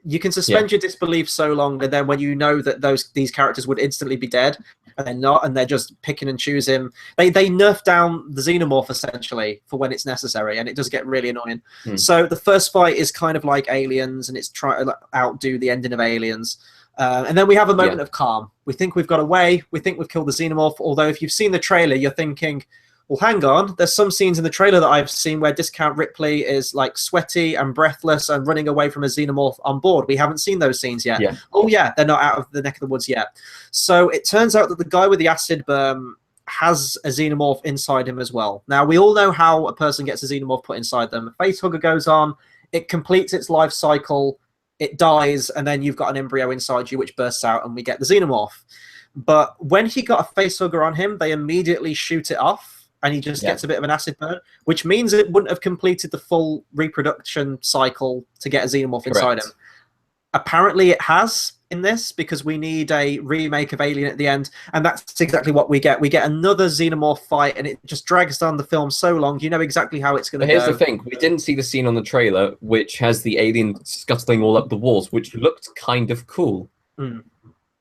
you can suspend your disbelief so long, and then when you know that these characters would instantly be dead, and they're not, and they're just picking and choosing. They nerf down the xenomorph essentially for when it's necessary, and it does get really annoying. So the first fight is kind of like Aliens, and it's trying to outdo the ending of Aliens. And then we have a moment of calm. We think we've got away. We think we've killed the xenomorph. Although if you've seen the trailer, you're thinking, well, hang on. There's some scenes in the trailer that I've seen where Discount Ripley is like sweaty and breathless and running away from a xenomorph on board. We haven't seen those scenes yet. Yeah. Oh, yeah, they're not out of the neck of the woods yet. So it turns out that the guy with the acid burn has a xenomorph inside him as well. Now, we all know how a person gets a xenomorph put inside them. A facehugger goes on. It completes its life cycle. It dies, and then you've got an embryo inside you, which bursts out, and we get the xenomorph. But when he got a facehugger on him, they immediately shoot it off, and he just gets a bit of an acid burn, which means it wouldn't have completed the full reproduction cycle to get a xenomorph inside him. Apparently it has in this, because we need a remake of Alien at the end, and that's exactly what we get. We get another xenomorph fight, and it just drags down the film so long. You know exactly how it's going to go. Here's the thing. We didn't see the scene on the trailer, which has the alien scuttling all up the walls, which looked kind of cool.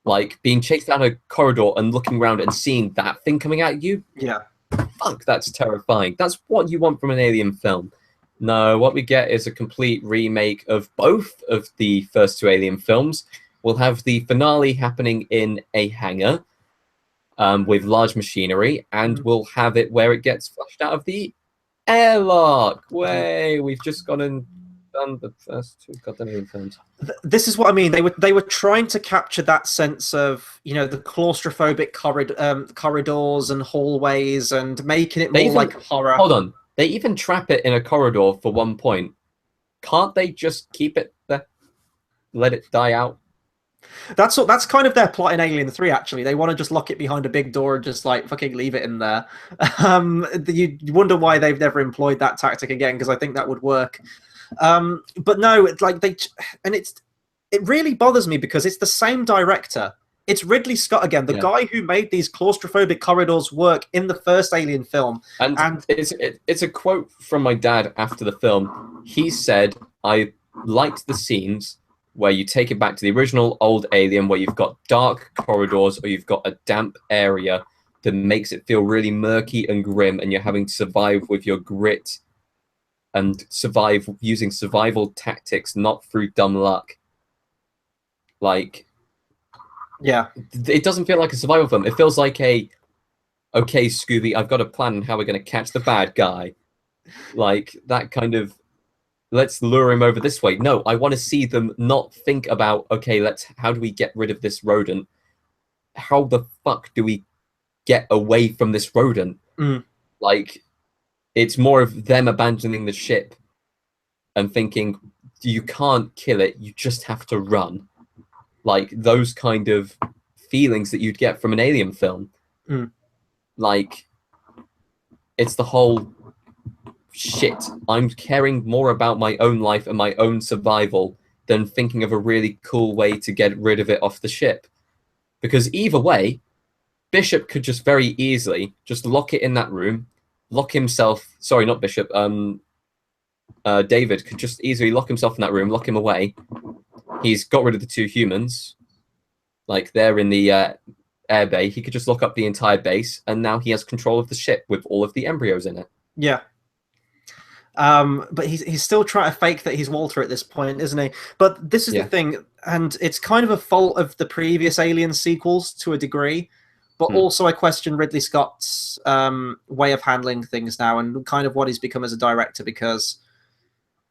Like, being chased down a corridor and looking around and seeing that thing coming at you. Yeah. Fuck, that's terrifying. That's what you want from an Alien film. No, what we get is a complete remake of both of the first two Alien films. We'll have the finale happening in a hangar with large machinery, and we'll have it where it gets flushed out of the airlock. Way, we've just gone and done the first two goddamn Alien films. This is what I mean. They were trying to capture that sense of, you know, the claustrophobic corridors and hallways, and making it more like horror. Hold on. They even trap it in a corridor for one point. Can't they just keep it there? Let it die out? That's kind of their plot in Alien 3, actually. They want to just lock it behind a big door and just, like, fucking leave it in there. You wonder why they've never employed that tactic again, because I think that would work. But no, it's like it really bothers me, because it's the same director. It's Ridley Scott again, the guy who made these claustrophobic corridors work in the first Alien film. And it's a quote from my dad after the film. He said, I liked the scenes where you take it back to the original old Alien, where you've got dark corridors or you've got a damp area that makes it feel really murky and grim, and you're having to survive with your grit and survive using survival tactics, not through dumb luck. Like... Yeah, it doesn't feel like a survival film. It feels like okay, Scooby, I've got a plan on how we're going to catch the bad guy. Like, that kind of, let's lure him over this way. No, I want to see them not think about, okay, how do we get rid of this rodent? How the fuck do we get away from this rodent? Like, it's more of them abandoning the ship and thinking, you can't kill it, you just have to run. Like, those kind of feelings that you'd get from an Alien film. Like, it's the whole shit. I'm caring more about my own life and my own survival than thinking of a really cool way to get rid of it off the ship. Because either way, Bishop could just very easily just lock it in that room, lock himself... Sorry, not Bishop. David could just easily lock himself in that room, lock him away. He's got rid of the two humans. Like, they're in the air bay. He could just lock up the entire base, and now he has control of the ship with all of the embryos in it. Yeah. But he's still trying to fake that he's Walter at this point, isn't he? But this is the thing, and it's kind of a fault of the previous Alien sequels to a degree, but also I question Ridley Scott's way of handling things now, and kind of what he's become as a director, because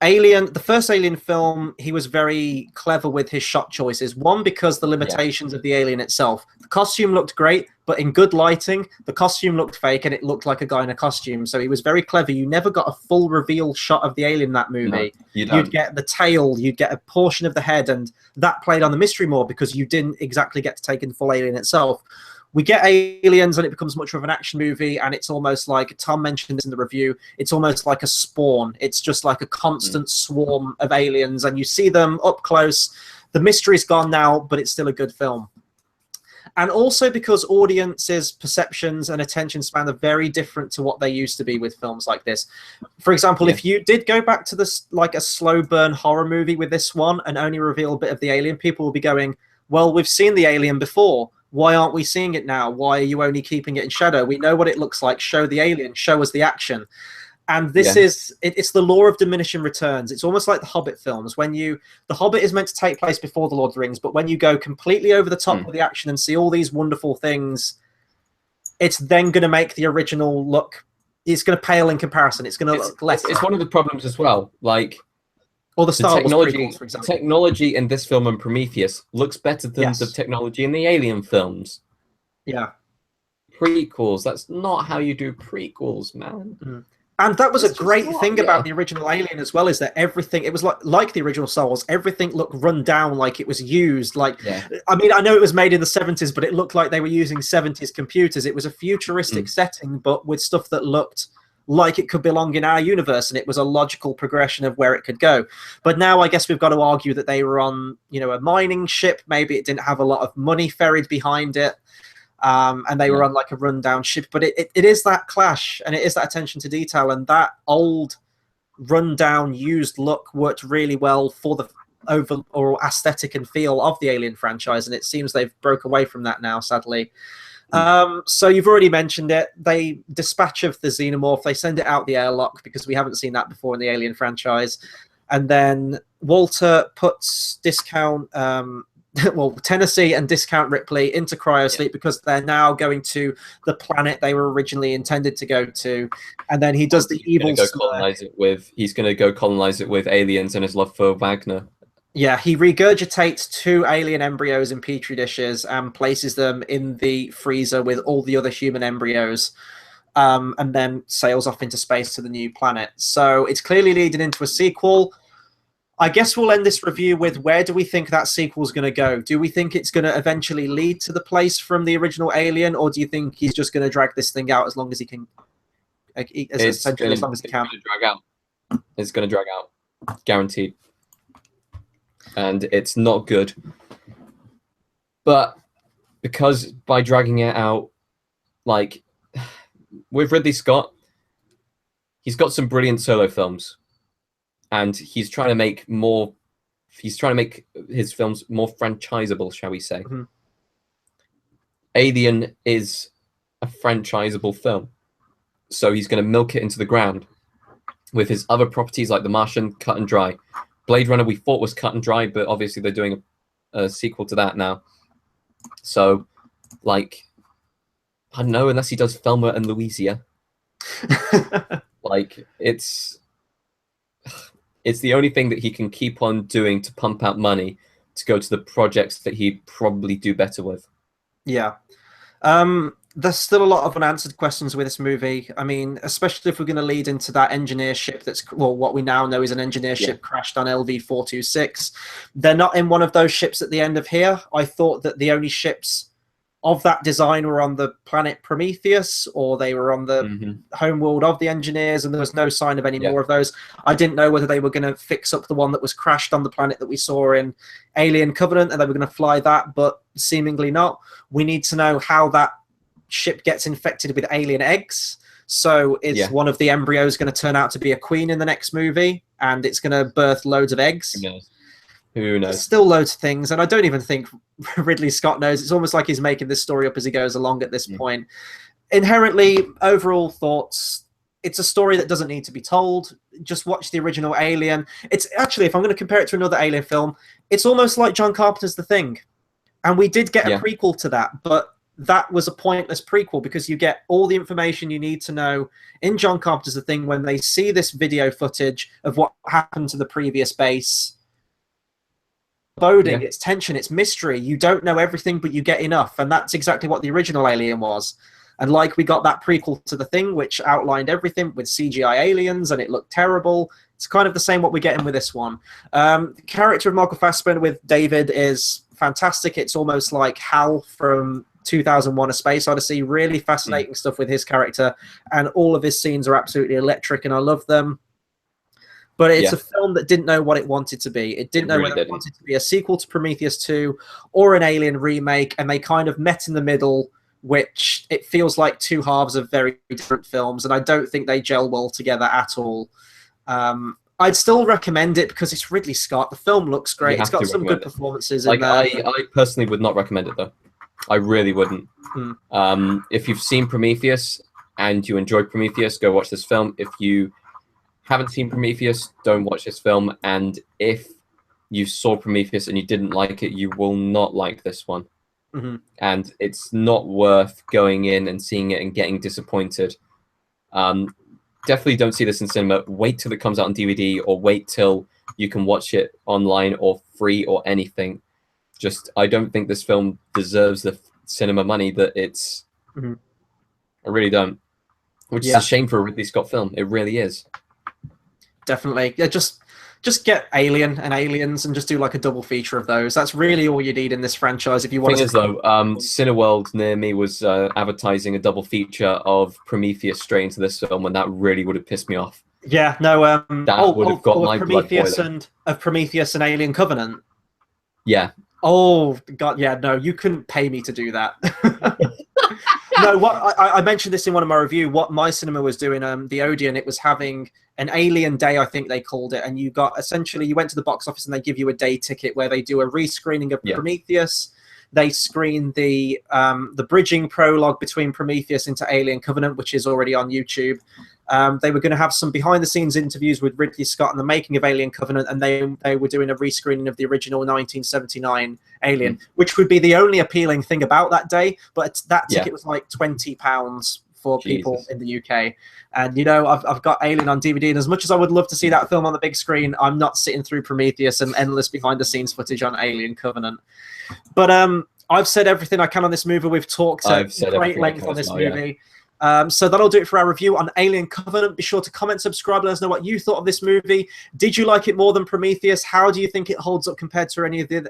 Alien, the first Alien film, he was very clever with his shot choices. One, because the limitations of the alien itself. The costume looked great, but in good lighting, the costume looked fake and it looked like a guy in a costume. So he was very clever. You never got a full reveal shot of the alien in that movie. No, you don't. You'd get the tail, you'd get a portion of the head, and that played on the mystery more because you didn't exactly get to take in the full alien itself. We get Aliens and it becomes much more of an action movie, and it's almost like, Tom mentioned this in the review, it's almost like a spawn. It's just like a constant swarm of aliens, and you see them up close. The mystery's gone now, but it's still a good film. And also because audiences' perceptions and attention span are very different to what they used to be with films like this. For example, if you did go back to this, like a slow burn horror movie with this one and only reveal a bit of the alien, people will be going, well, we've seen the alien before. Why aren't we seeing it now? Why are you only keeping it in shadow? We know what it looks like. Show the alien. Show us the action. And this is, it's the law of diminishing returns. It's almost like the Hobbit films. The Hobbit is meant to take place before the Lord of the Rings, but when you go completely over the top with the action and see all these wonderful things, it's then going to make the original look, it's going to pale in comparison. It's going to look less. It's one of the problems as well. Like, or the Star Wars prequels, for example. Technology in this film and Prometheus looks better than the technology in the Alien films. Yeah. Prequels. That's not how you do prequels, man. And that was a great thing about the original Alien as well, is that everything, it was like the original Star Wars, everything looked run down, like it was used. Like, I mean, I know it was made in the 70s, but it looked like they were using 70s computers. It was a futuristic setting, but with stuff that looked like it could belong in our universe, and it was a logical progression of where it could go. But now I guess we've got to argue that they were on, a mining ship. Maybe it didn't have a lot of money ferried behind it, and they were on like a rundown ship. But it is that clash, and it is that attention to detail, and that old rundown used look worked really well for the overall aesthetic and feel of the Alien franchise, and it seems they've broke away from that now, sadly. So you've already mentioned it. They dispatch of the xenomorph. They send it out the airlock because we haven't seen that before in the Alien franchise. And then Walter puts Tennessee and discount Ripley into cryosleep because they're now going to the planet they were originally intended to go to. And then he does the evil He's going to go colonize it with aliens and his love for Wagner. Yeah, he regurgitates 2 alien embryos in petri dishes and places them in the freezer with all the other human embryos, and then sails off into space to the new planet. So it's clearly leading into a sequel. I guess we'll end this review with, where do we think that sequel is going to go? Do we think it's going to eventually lead to the place from the original Alien, or do you think he's just going to drag this thing out as long as he can? As long as he can. It's going to drag out. Guaranteed. And it's not good. But because by dragging it out, like with Ridley Scott, he's got some brilliant solo films, and he's trying to make his films more franchisable, shall we say. Alien is a franchisable film, so he's going to milk it into the ground with his other properties like The Martian, cut and dry. Blade Runner we thought was cut and dry, but obviously they're doing a sequel to that now. So, like, I don't know, unless he does Thelma and Louisa. Like, it's the only thing that he can keep on doing to pump out money to go to the projects that he'd probably do better with. Yeah. There's still a lot of unanswered questions with this movie. I mean, especially if we're going to lead into that engineer ship that's, well, what we now know is an engineer ship crashed on LV-426. They're not in one of those ships at the end of here. I thought that the only ships of that design were on the planet Prometheus, or they were on the homeworld of the engineers, and there was no sign of any more of those. I didn't know whether they were going to fix up the one that was crashed on the planet that we saw in Alien Covenant, and they were going to fly that, but seemingly not. We need to know how that ship gets infected with alien eggs. So is one of the embryos going to turn out to be a queen in the next movie, and it's going to birth loads of eggs? Who knows? Who knows? There's still loads of things, and I don't even think Ridley Scott knows. It's almost like he's making this story up as he goes along at this point. Inherently, overall thoughts, it's a story that doesn't need to be told. Just watch the original Alien. It's actually, if I'm going to compare it to another Alien film, it's almost like John Carpenter's The Thing. And we did get a prequel to that, but that was a pointless prequel because you get all the information you need to know in John Carpenter's The Thing when they see this video footage of what happened to the previous base. Boding, it's tension, it's mystery. You don't know everything, but you get enough. And that's exactly what the original Alien was. And like we got that prequel to The Thing, which outlined everything with CGI aliens, and it looked terrible. It's kind of the same what we're getting with this one. The character of Michael Fassbender with David is fantastic. It's almost like Hal from 2001: A Space Odyssey. Really fascinating stuff with his character, and all of his scenes are absolutely electric, and I love them. But it's a film that didn't know what it wanted to be. It didn't know whether it wanted to be a sequel to Prometheus 2 or an Alien remake, and they kind of met in the middle, which it feels like two halves of very different films, and I don't think they gel well together at all. I'd still recommend it because it's Ridley Scott. The film looks great. It's got some good performances in there. I personally would not recommend it, though. I really wouldn't. If you've seen Prometheus and you enjoyed Prometheus, go watch this film. If you haven't seen Prometheus, don't watch this film. And if you saw Prometheus and you didn't like it, you will not like this one. And it's not worth going in and seeing it and getting disappointed. Definitely don't see this in cinema. Wait till it comes out on DVD, or wait till you can watch it online or free or anything. I don't think this film deserves the cinema money that it's. I really don't. Which is a shame for a Ridley Scott film. It really is. Definitely. Yeah, just get Alien and Aliens and just do like a double feature of those. That's really all you need in this franchise if you want to. Thing is, though, Cineworld near me was advertising a double feature of Prometheus straight into this film, and that really would have pissed me off. Yeah, no. That would have got my Prometheus blood boiling. Prometheus and Alien Covenant. Yeah. Oh God, yeah. No, you couldn't pay me to do that. No, what I mentioned this in one of my reviews. What my cinema was doing, the Odeon, it was having an Alien Day, I think they called it, and you got essentially you went to the box office and they give you a day ticket where they do a rescreening of Prometheus. They screen the bridging prologue between Prometheus into Alien Covenant, which is already on YouTube. They were going to have some behind-the-scenes interviews with Ridley Scott and the making of Alien Covenant, and they were doing a rescreening of the original 1979 Alien, which would be the only appealing thing about that day. But that ticket was like £20 for people in the UK. And, you know, I've got Alien on DVD, and as much as I would love to see that film on the big screen, I'm not sitting through Prometheus and endless behind-the-scenes footage on Alien Covenant. But I've said everything I can on this movie. We've talked at great length on this movie. So that'll do it for our review on Alien Covenant. Be sure to comment, subscribe, let us know what you thought of this movie. Did you like it more than Prometheus? How do you think it holds up compared to any of the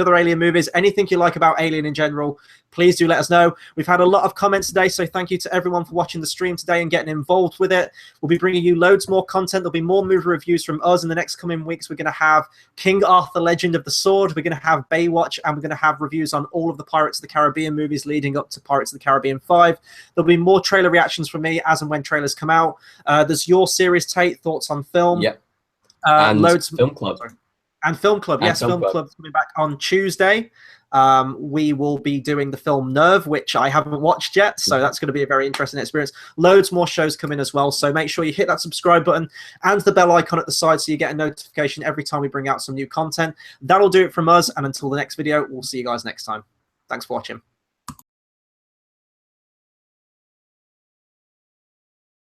other Alien movies? Anything you like about Alien in general, please do let us know. We've had a lot of comments today, so thank you to everyone for watching the stream today and getting involved with it. We'll be bringing you loads more content. There'll be more movie reviews from us in the next coming weeks. We're going to have King Arthur, Legend of the Sword. We're going to have Baywatch, and we're going to have reviews on all of the Pirates of the Caribbean movies leading up to Pirates of the Caribbean 5. There'll be more trailer reactions from me as and when trailers come out. There's your series, Tate, thoughts on film. Yep. And loads Film Club. And Film Club. Yes, Film Club's coming back on Tuesday. We will be doing the film Nerve, which I haven't watched yet, so that's going to be a very interesting experience. Loads more shows coming as well, so make sure you hit that subscribe button and the bell icon at the side so you get a notification every time we bring out some new content. That'll do it from us, and until the next video, we'll see you guys next time. Thanks for watching.